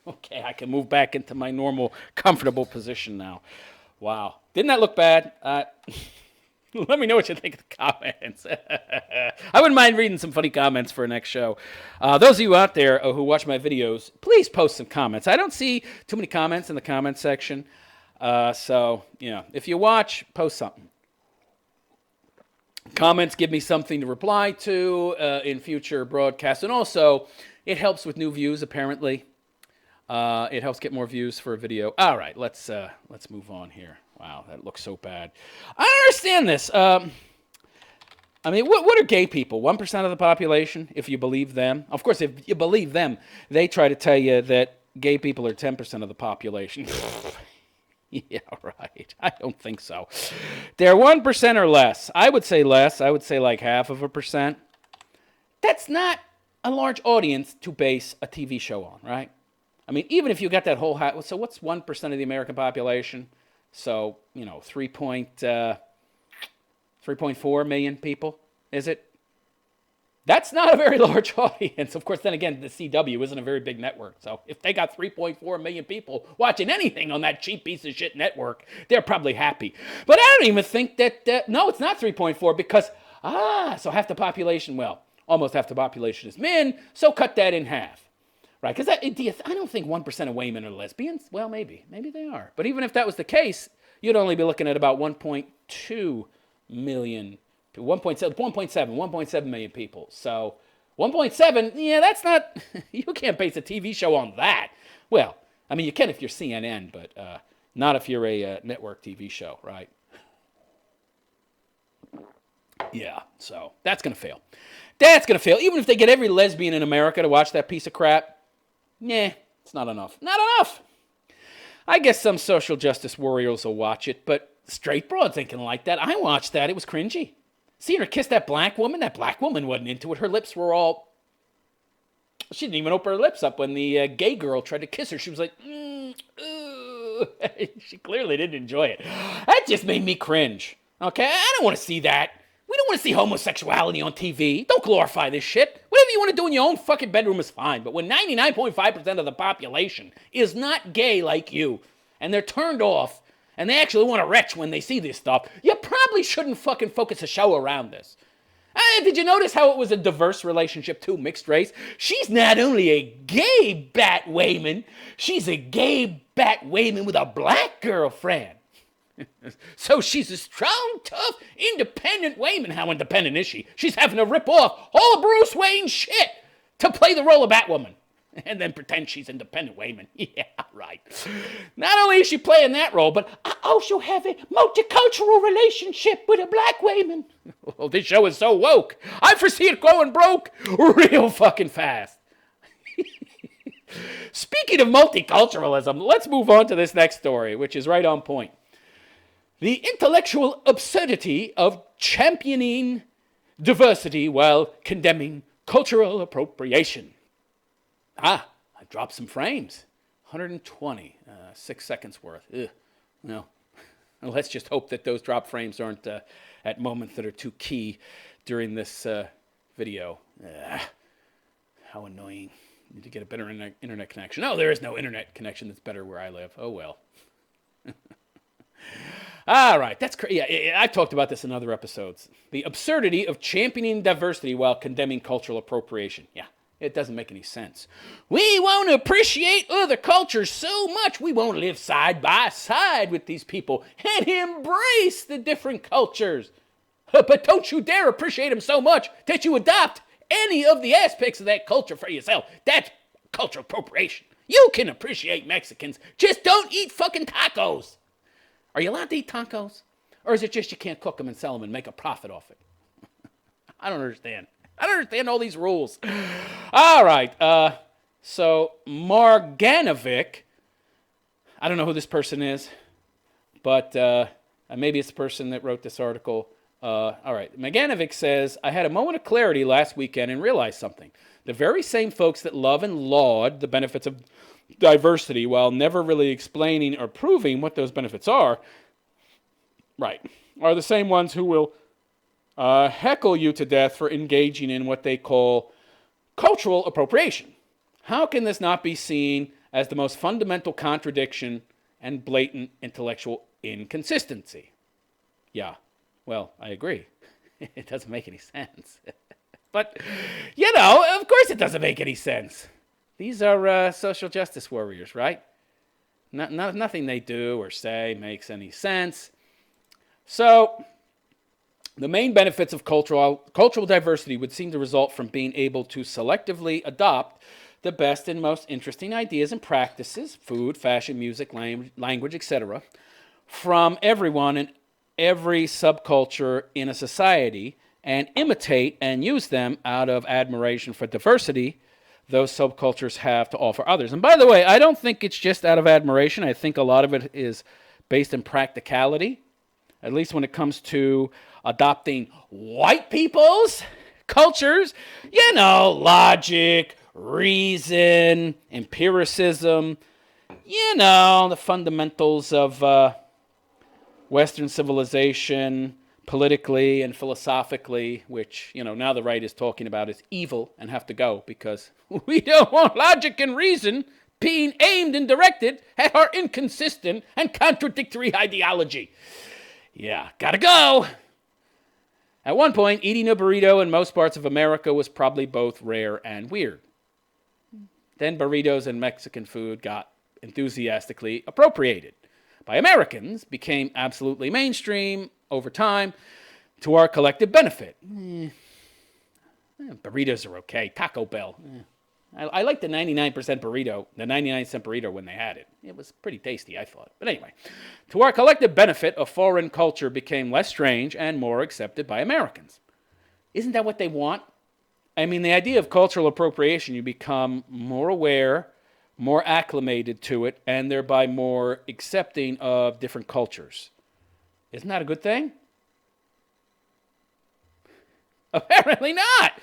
Okay, I can move back into my normal, comfortable position now. Wow. Didn't that look bad? Let me know what you think of the comments. I wouldn't mind reading some funny comments for a next show. Those of you out there who watch my videos, please post some comments. I don't see too many comments in the comment section. So, if you watch, post something. Comments give me something to reply to in future broadcasts. And also, it helps with new views, apparently. It helps get more views for a video. All right, let's move on here. Wow, that looks so bad. I don't understand this. I mean, what are gay people? 1% of the population, if you believe them. Of course, if you believe them, they try to tell you that gay people are 10% of the population. Yeah, right. I don't think so. They're 1% or less. I would say less. I would say like 0.5%. That's not a large audience to base a TV show on, right? I mean, even if you got that whole... So what's 1% of the American population? So, 3.4 million people, is it? That's not a very large audience. Of course, then again, the CW isn't a very big network. So if they got 3.4 million people watching anything on that cheap piece of shit network, they're probably happy. But I don't even think that... no, it's not 3.4 because... so half the population, well, almost half the population is men, so cut that in half. Right, because I don't think 1% of women are lesbians. Well, maybe. Maybe they are. But even if that was the case, you'd only be looking at about 1.2 million, 1.7 million people. So 1.7, yeah, that's not, you can't base a TV show on that. Well, I mean, you can if you're CNN, but not if you're a network TV show, right? Yeah, so that's going to fail. That's going to fail. Even if they get every lesbian in America to watch that piece of crap, nah, it's not enough. Not enough! I guess some social justice warriors will watch it, but straight broads ain't gonna like that. I watched that. It was cringy. Seeing her kiss that black woman wasn't into it. Her lips were all... She didn't even open her lips up when the gay girl tried to kiss her. She was like, ooh. She clearly didn't enjoy it. That just made me cringe. Okay? I don't want to see that. We don't want to see homosexuality on TV. Don't glorify this shit. Whatever you want to do in your own fucking bedroom is fine. But when 99.5% of the population is not gay like you, and they're turned off, and they actually want to retch when they see this stuff, you probably shouldn't fucking focus a show around this. Did you notice how it was a diverse relationship too, mixed race? She's not only a gay Batwoman, she's a gay Batwoman with a black girlfriend. So she's a strong, tough, independent Wayman. How independent is she? She's having to rip off all of Bruce Wayne's shit to play the role of Batwoman. And then pretend she's independent Wayman. Yeah, right. Not only is she playing that role, but I also have a multicultural relationship with a black Wayman. Oh, this show is so woke. I foresee it going broke real fucking fast. Speaking of multiculturalism, let's move on to this next story, which is right on point. The intellectual absurdity of championing diversity while condemning cultural appropriation. I dropped some frames. 120, 6 seconds worth. Ugh. No. Let's just hope that those drop frames aren't at moments that are too key during this video. How annoying. Need to get a better internet connection. No, there is no internet connection that's better where I live. Oh, well. All right, that's crazy. Yeah, I've talked about this in other episodes. The absurdity of championing diversity while condemning cultural appropriation. Yeah, it doesn't make any sense. We won't appreciate other cultures so much we won't live side by side with these people and embrace the different cultures. But don't you dare appreciate them so much that you adopt any of the aspects of that culture for yourself. That's cultural appropriation. You can appreciate Mexicans, just don't eat fucking tacos. Are you allowed to eat tacos? Or is it just you can't cook them and sell them and make a profit off it? I don't understand. I don't understand all these rules. All right. So Marganovic, I don't know who this person is, but maybe it's the person that wrote this article. All right. Marganovic says, I had a moment of clarity last weekend and realized something. The very same folks that love and laud the benefits of diversity while never really explaining or proving what those benefits are, right, are the same ones who will heckle you to death for engaging in what they call cultural appropriation. How can this not be seen as the most fundamental contradiction and blatant intellectual inconsistency? Yeah, well, I agree. It doesn't make any sense. But, you know, of course it doesn't make any sense. These are social justice warriors, right? Nothing they do or say makes any sense. So, the main benefits of cultural diversity would seem to result from being able to selectively adopt the best and most interesting ideas and practices, food, fashion, music, language, etc., from everyone and every subculture in a society, and imitate and use them out of admiration for diversity those subcultures have to offer others. And by the way, I don't think it's just out of admiration. I think a lot of it is based in practicality, at least when it comes to adopting white people's cultures. You know, logic, reason, empiricism, you know, the fundamentals of Western civilization, politically and philosophically, which, you know, now the right is talking about is evil and have to go because we don't want logic and reason being aimed and directed at our inconsistent and contradictory ideology. Yeah, gotta go. At one point, eating a burrito in most parts of America was probably both rare and weird. Then burritos and Mexican food got enthusiastically appropriated by Americans, became absolutely mainstream over time to our collective benefit. Burritos are okay. Taco Bell. I like the 99% burrito, the 99-cent burrito when they had it. It was pretty tasty, I thought. But anyway, to our collective benefit, a foreign culture became less strange and more accepted by Americans. Isn't that what they want? I mean, the idea of cultural appropriation, you become more aware, more acclimated to it, and thereby more accepting of different cultures. Isn't that a good thing? Apparently not.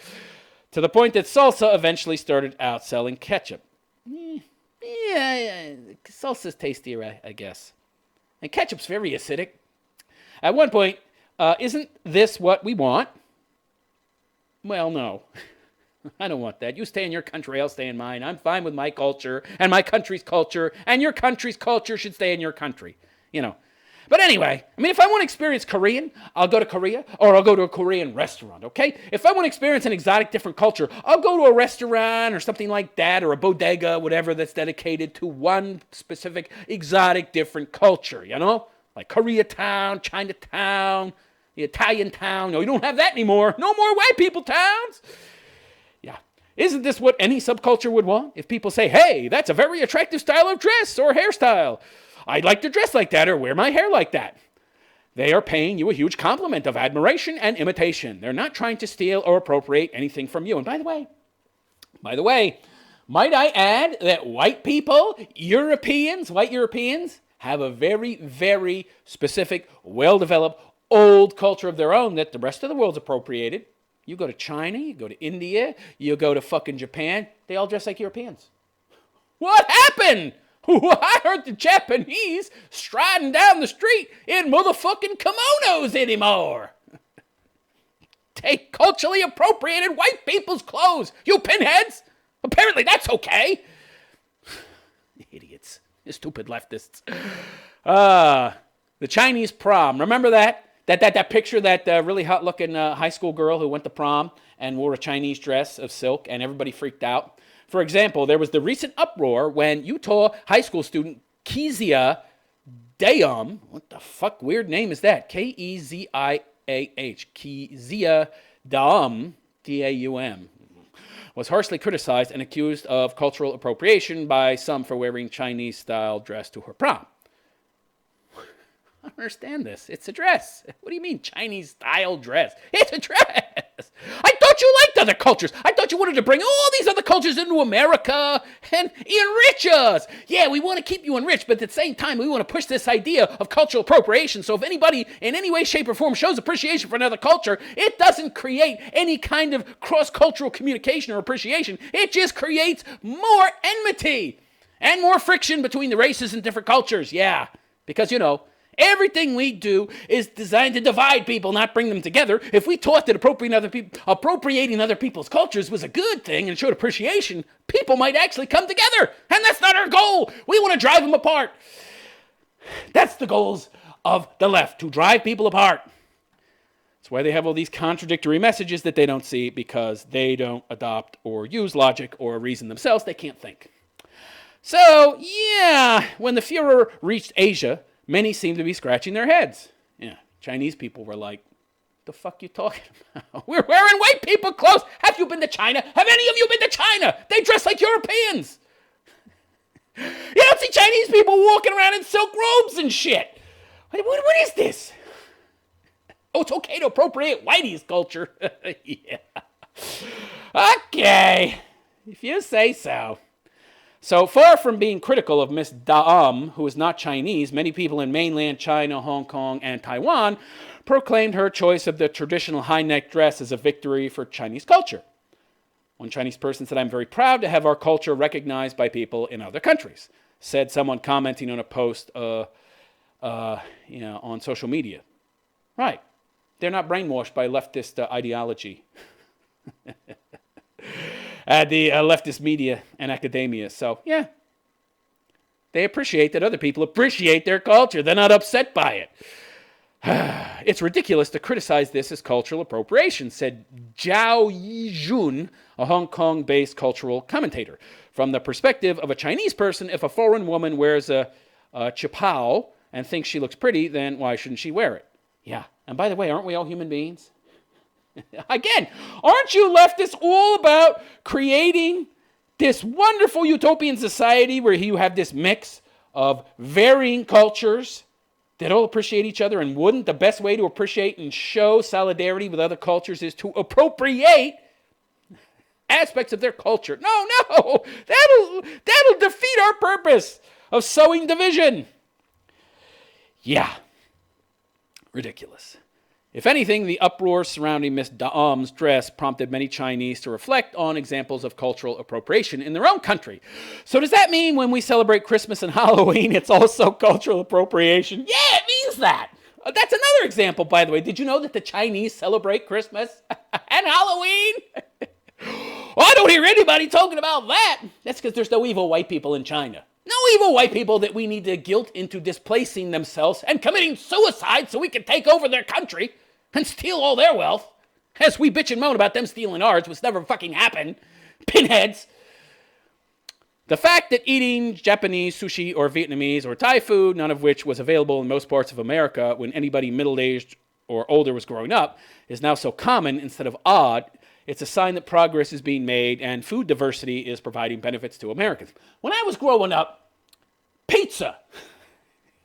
To the point that salsa eventually started outselling ketchup. Yeah, salsa's tastier, I guess. And ketchup's very acidic. At one point, isn't this what we want? Well, no. I don't want that. You stay in your country, I'll stay in mine. I'm fine with my culture and my country's culture, and your country's culture should stay in your country. You know. But anyway, I mean, if I want to experience Korean, I'll go to Korea, or I'll go to a Korean restaurant, okay? If I want to experience an exotic different culture, I'll go to a restaurant or something like that, or a bodega, whatever, that's dedicated to one specific exotic different culture, you know? Like Koreatown, Chinatown, the Italian town. No, you don't have that anymore. No more white people towns. Yeah. Isn't this what any subculture would want? If people say, hey, that's a very attractive style of dress or hairstyle. I'd like to dress like that or wear my hair like that. They are paying you a huge compliment of admiration and imitation. They're not trying to steal or appropriate anything from you. And by the way, might I add that white people, white Europeans, have a very, very specific, well-developed, old culture of their own that the rest of the world's appropriated. You go to China, you go to India, you go to fucking Japan, they all dress like Europeans. What happened? I heard the Japanese striding down the street in motherfucking kimonos anymore. Take culturally appropriated white people's clothes, you pinheads. Apparently that's okay. Idiots. Stupid leftists. The Chinese prom. Remember that? That picture, that really hot-looking high school girl who went to prom and wore a Chinese dress of silk and everybody freaked out? For example, there was the recent uproar when Utah high school student Kezia Daum, what the fuck weird name is that? K-E-Z-I-A-H, Kezia Daum, D-A-U-M, was harshly criticized and accused of cultural appropriation by some for wearing Chinese-style dress to her prom. I don't understand this. It's a dress. What do you mean, Chinese-style dress? It's a dress. I thought you liked other cultures. I thought you wanted to bring all these other cultures into America and enrich us. Yeah, we want to keep you enriched, but at the same time, we want to push this idea of cultural appropriation. So if anybody in any way, shape, or form shows appreciation for another culture, it doesn't create any kind of cross-cultural communication or appreciation. It just creates more enmity. And more friction between the races and different cultures, yeah. Because, everything we do is designed to divide people, not bring them together. If we taught that appropriating other people's cultures was a good thing and showed appreciation, people might actually come together. And that's not our goal. We want to drive them apart. That's the goals of the left, to drive people apart. That's why they have all these contradictory messages that they don't see, because they don't adopt or use logic or reason themselves. They can't think. So, yeah, when the Fuhrer reached Asia, many seemed to be scratching their heads. Yeah, Chinese people were like, the fuck you talking about? We're wearing white people clothes. Have you been to China? Have any of you been to China? They dress like Europeans. You don't see Chinese people walking around in silk robes and shit. What is this? Oh, it's okay to appropriate whitey's culture. Yeah. Okay, if you say so. So far from being critical of Miss Daum, who is not Chinese, many people in mainland China, Hong Kong, and Taiwan proclaimed her choice of the traditional high-neck dress as a victory for Chinese culture. One Chinese person said, "I'm very proud to have our culture recognized by people in other countries," said someone commenting on a post on social media. Right. They're not brainwashed by leftist ideology. The leftist media and academia. So, yeah. They appreciate that other people appreciate their culture. They're not upset by it. It's ridiculous to criticize this as cultural appropriation, said Zhao Yijun, a Hong Kong-based cultural commentator. From the perspective of a Chinese person, if a foreign woman wears a chipao and thinks she looks pretty, then why shouldn't she wear it? Yeah. And by the way, aren't we all human beings? Again, aren't you leftists all about creating this wonderful utopian society where you have this mix of varying cultures that all appreciate each other? And wouldn't the best way to appreciate and show solidarity with other cultures is to appropriate aspects of their culture? No, that'll defeat our purpose of sowing division. Yeah, ridiculous. If anything, the uproar surrounding Miss Daum's dress prompted many Chinese to reflect on examples of cultural appropriation in their own country. So does that mean when we celebrate Christmas and Halloween, it's also cultural appropriation? Yeah, it means that. That's another example, by the way. Did you know that the Chinese celebrate Christmas and Halloween? Well, I don't hear anybody talking about that. That's because there's no evil white people in China. No evil white people that we need to guilt into displacing themselves and committing suicide so we can take over their country and steal all their wealth, as we bitch and moan about them stealing ours, which never fucking happened. Pinheads. The fact that eating Japanese sushi or Vietnamese or Thai food, none of which was available in most parts of America when anybody middle-aged or older was growing up, is now so common instead of odd, it's a sign that progress is being made and food diversity is providing benefits to Americans. When I was growing up, pizza.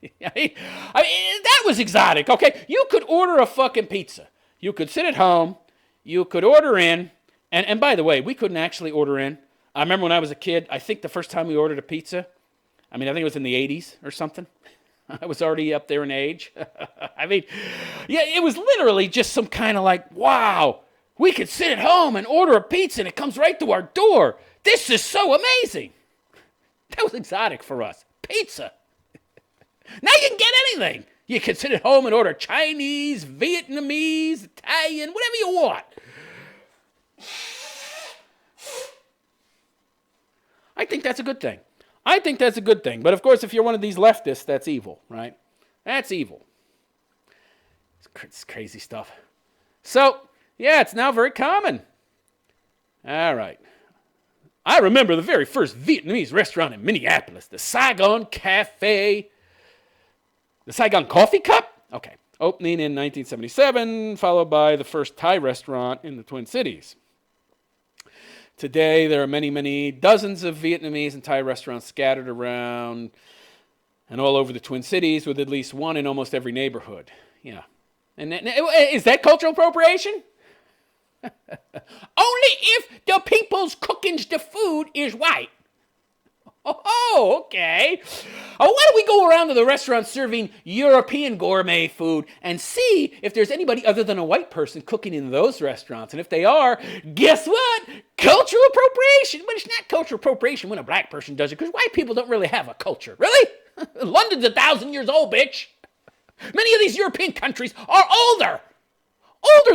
I mean, that was exotic, okay? You could order a fucking pizza. You could sit at home. You could order in. And by the way, we couldn't actually order in. I remember when I was a kid, I think the first time we ordered a pizza, I think it was in the 80s or something. I was already up there in age. It was literally just some kind of like, wow, we could sit at home and order a pizza and it comes right to our door. This is so amazing. That was exotic for us. Pizza. Now you can get anything. You can sit at home and order Chinese, Vietnamese, Italian, whatever you want. I think that's a good thing. But of course, if you're one of these leftists, that's evil, right? That's evil. It's crazy stuff. So, yeah, it's now very common. All right. I remember the very first Vietnamese restaurant in Minneapolis, the Saigon Cafe. The Saigon Coffee Cup? Okay. Opening in 1977, followed by the first Thai restaurant in the Twin Cities. Today, there are many, many dozens of Vietnamese and Thai restaurants scattered around and all over the Twin Cities, with at least one in almost every neighborhood. Yeah. And is that cultural appropriation? Only if the people's cooking the food is white. Oh, okay. Why don't we go around to the restaurant serving European gourmet food and see if there's anybody other than a white person cooking in those restaurants? And if they are, guess what? Cultural appropriation. But it's not cultural appropriation when a black person does it, because white people don't really have a culture. Really? London's 1,000 years old, bitch. Many of these European countries are older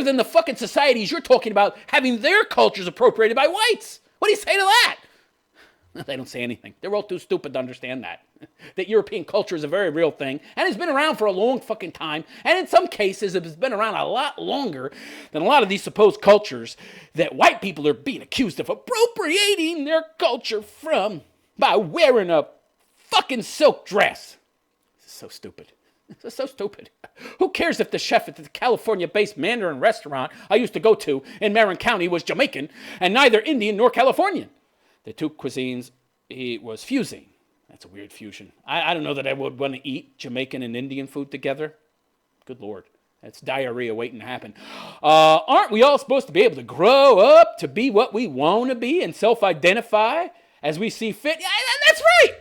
than the fucking societies you're talking about having their cultures appropriated by whites. What do you say to that? They don't say anything. They're all too stupid to understand that. That European culture is a very real thing, and it's been around for a long fucking time, and in some cases it's been around a lot longer than a lot of these supposed cultures that white people are being accused of appropriating their culture from by wearing a fucking silk dress. This is so stupid. This is so stupid. Who cares if the chef at the California-based Mandarin restaurant I used to go to in Marin County was Jamaican and neither Indian nor Californian? The two cuisines he was fusing. That's a weird fusion. I don't know that I would want to eat Jamaican and Indian food together. Good Lord. That's diarrhea waiting to happen. Aren't we all supposed to be able to grow up to be what we want to be and self-identify as we see fit? Yeah, that's right.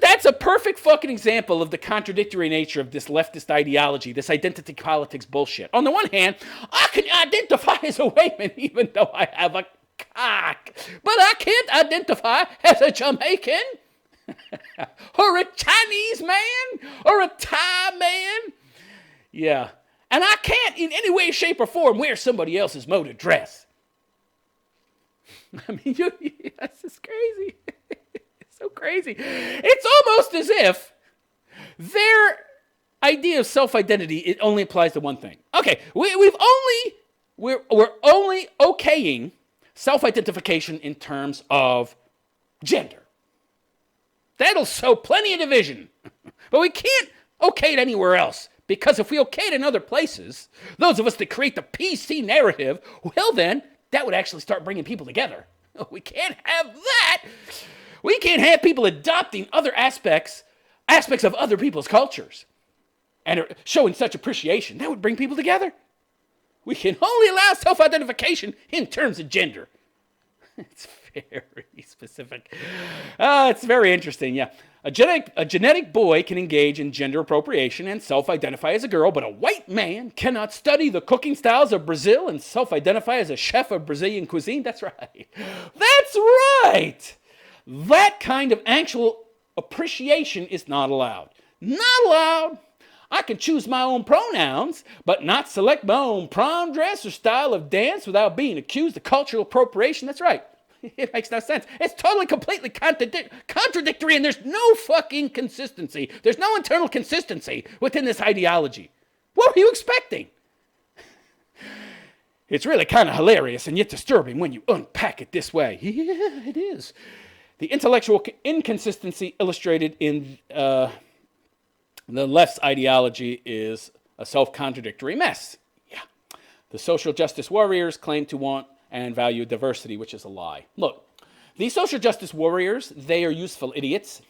That's a perfect fucking example of the contradictory nature of this leftist ideology, this identity politics bullshit. On the one hand, I can identify as a white man even though I have a cock, but I can't identify as a Jamaican or a Chinese man or a Thai man. Yeah, and I can't in any way, shape, or form wear somebody else's mode of dress. I mean, that's just crazy. It's so crazy. It's almost as if their idea of self-identity, it only applies to one thing. Okay, we're only okaying self-identification in terms of gender. That'll sow plenty of division. But we can't okay it anywhere else. Because if we okay it in other places, those of us that create the PC narrative, well then, that would actually start bringing people together. We can't have that. We can't have people adopting other aspects of other people's cultures and showing such appreciation. That would bring people together. We can only allow self-identification in terms of gender. It's very specific. It's very interesting, yeah. A genetic boy can engage in gender appropriation and self-identify as a girl, but a white man cannot study the cooking styles of Brazil and self-identify as a chef of Brazilian cuisine. That's right. That's right. That kind of actual appreciation is not allowed. Not allowed. I can choose my own pronouns, but not select my own prom dress or style of dance without being accused of cultural appropriation. That's right. It makes no sense. It's totally, completely contradictory, and there's no fucking consistency. There's no internal consistency within this ideology. What were you expecting? It's really kind of hilarious and yet disturbing when you unpack it this way. Yeah, it is. The intellectual inconsistency illustrated in the left's ideology is a self-contradictory mess. Yeah. The social justice warriors claim to want and value diversity, which is a lie. Look, these social justice warriors, they are useful idiots.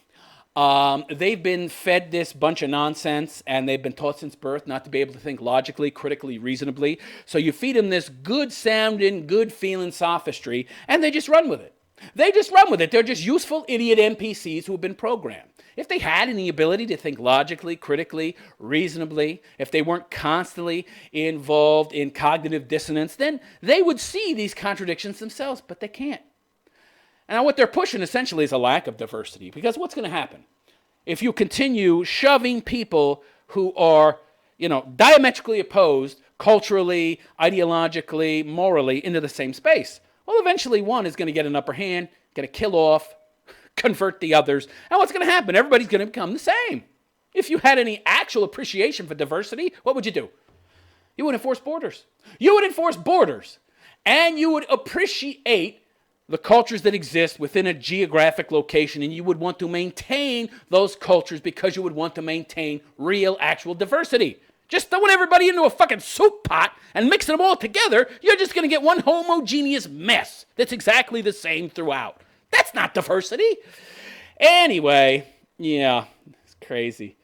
They've been fed this bunch of nonsense, and they've been taught since birth not to be able to think logically, critically, reasonably. So you feed them this good-sounding, good-feeling sophistry, and they just run with it. They just run with it. They're just useful idiot NPCs who have been programmed. If they had any ability to think logically, critically, reasonably, if they weren't constantly involved in cognitive dissonance, then they would see these contradictions themselves, but they can't. And what they're pushing essentially is a lack of diversity, because what's going to happen if you continue shoving people who are, diametrically opposed culturally, ideologically, morally into the same space? Well, eventually one is going to get an upper hand, going to kill off, convert the others. And what's going to happen? Everybody's going to become the same. If you had any actual appreciation for diversity, what would you do? You would enforce borders. You would enforce borders. And you would appreciate the cultures that exist within a geographic location, and you would want to maintain those cultures because you would want to maintain real, actual diversity. Just throwing everybody into a fucking soup pot and mixing them all together, you're just going to get one homogeneous mess that's exactly the same throughout. That's not diversity. Anyway, yeah, it's crazy.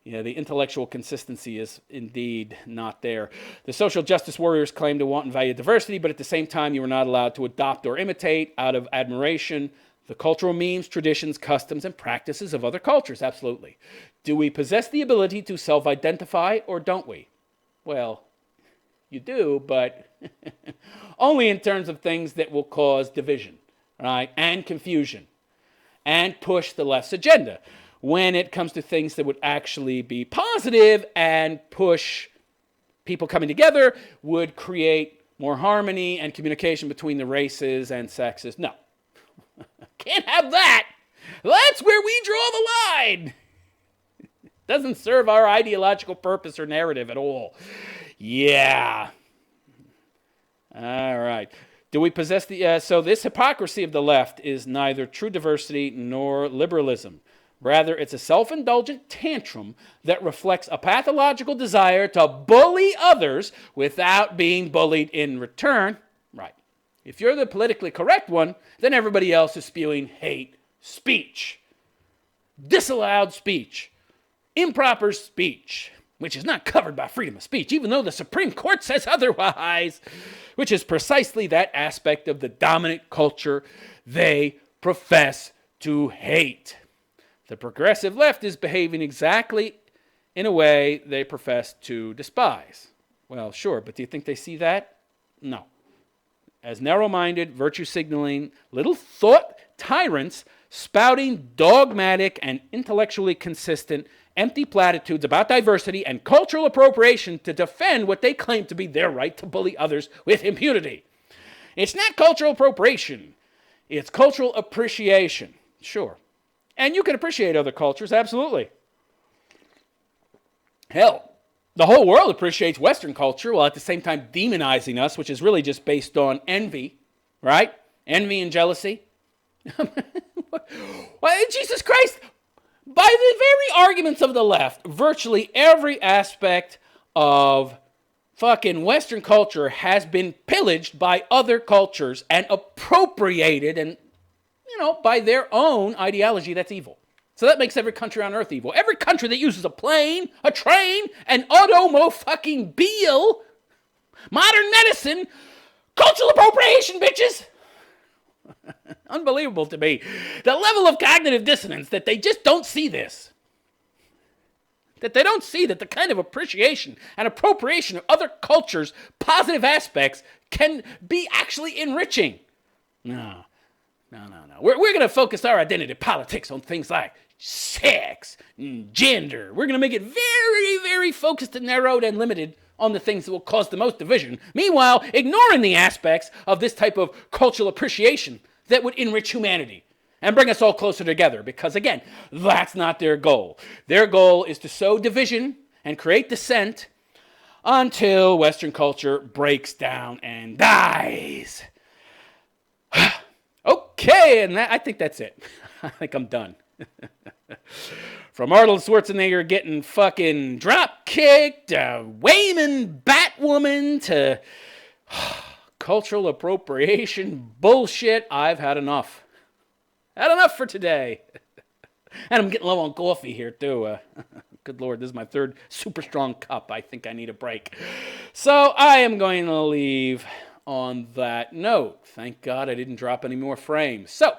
Yeah, the intellectual consistency is indeed not there. The social justice warriors claim to want and value diversity, but at the same time, you are not allowed to adopt or imitate out of admiration The cultural memes, traditions, customs, and practices of other cultures, absolutely. Do we possess the ability to self-identify, or don't we? Well, you do, but only in terms of things that will cause division, right, and confusion, and push the left's agenda. When it comes to things that would actually be positive and push people coming together, would create more harmony and communication between the races and sexes, no. Can't have that. That's where we draw the line. Doesn't serve our ideological purpose or narrative at all. Yeah. All right. Do we possess the... so this hypocrisy of the left is neither true diversity nor liberalism. Rather, it's a self-indulgent tantrum that reflects a pathological desire to bully others without being bullied in return. Right. If you're the politically correct one, then everybody else is spewing hate speech, disallowed speech, improper speech, which is not covered by freedom of speech, even though the Supreme Court says otherwise, which is precisely that aspect of the dominant culture they profess to hate. The progressive left is behaving exactly in a way they profess to despise. Well, sure, but do you think they see that? No. As narrow-minded, virtue-signaling, little thought tyrants spouting dogmatic and intellectually consistent empty platitudes about diversity and cultural appropriation to defend what they claim to be their right to bully others with impunity. It's not cultural appropriation. It's cultural appreciation. Sure. And you can appreciate other cultures, absolutely. Hell, the whole world appreciates Western culture while at the same time demonizing us, which is really just based on envy, right? Envy and jealousy. Why, Jesus Christ, by the very arguments of the left, virtually every aspect of fucking Western culture has been pillaged by other cultures and appropriated and, by their own ideology that's evil. So that makes every country on earth evil. Every country that uses a plane, a train, an automobile, modern medicine, cultural appropriation, bitches. Unbelievable to me. The level of cognitive dissonance that they just don't see this. That they don't see that the kind of appreciation and appropriation of other cultures' positive aspects can be actually enriching. No. We're going to focus our identity politics on things like sex and gender. We're going to make it very, very focused and narrowed and limited on the things that will cause the most division. Meanwhile, ignoring the aspects of this type of cultural appreciation that would enrich humanity and bring us all closer together. Because again, that's not their goal. Their goal is to sow division and create dissent until Western culture breaks down and dies. Okay, and I think that's it. I think I'm done. From Arnold Schwarzenegger getting fucking drop kicked, Wayman Batwoman, to cultural appropriation bullshit, I've had enough. Had enough for today. And I'm getting low on coffee here too. Good Lord, this is my third super strong cup. I think I need a break. So I am going to leave on that note. Thank God I didn't drop any more frames. So,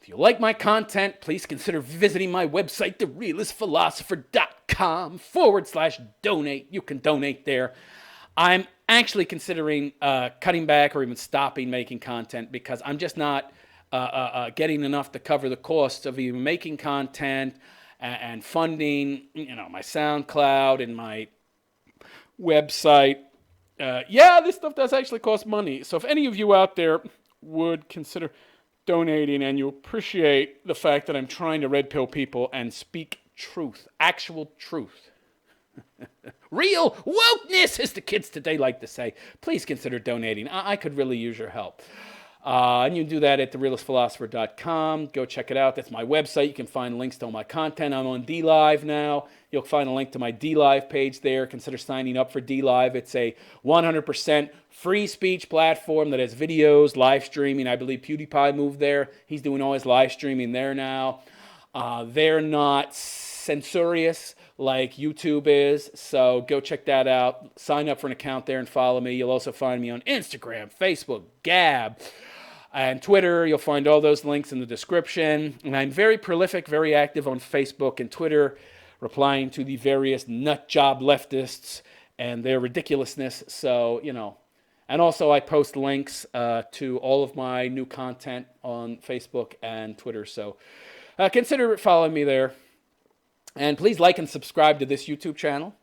if you like my content, please consider visiting my website, therealistphilosopher.com/donate. You can donate there. I'm actually considering cutting back or even stopping making content because I'm just not getting enough to cover the costs of even making content and funding, my SoundCloud and my website. This stuff does actually cost money. So if any of you out there would consider donating and you appreciate the fact that I'm trying to red pill people and speak truth, actual truth, real wokeness, as the kids today like to say, please consider donating. I could really use your help. And you can do that at therealistphilosopher.com. Go check it out. That's my website. You can find links to all my content. I'm on DLive now. You'll find a link to my DLive page there. Consider signing up for DLive. It's a 100% free speech platform that has videos, live streaming. I believe PewDiePie moved there. He's doing all his live streaming there now. They're not censorious like YouTube is, so go check that out. Sign up for an account there and follow me. You'll also find me on Instagram, Facebook, Gab, And Twitter, you'll find all those links in the description. And I'm very prolific, very active on Facebook and Twitter, replying to the various nut job leftists and their ridiculousness. So, you know. And also I post links to all of my new content on Facebook and Twitter. So consider following me there. And please like and subscribe to this YouTube channel.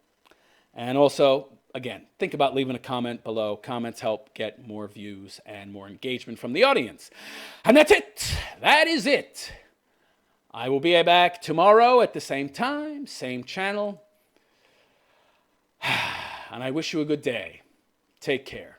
And also, again, think about leaving a comment below. Comments help get more views and more engagement from the audience. And that's it. That is it. I will be back tomorrow at the same time, same channel. And I wish you a good day. Take care.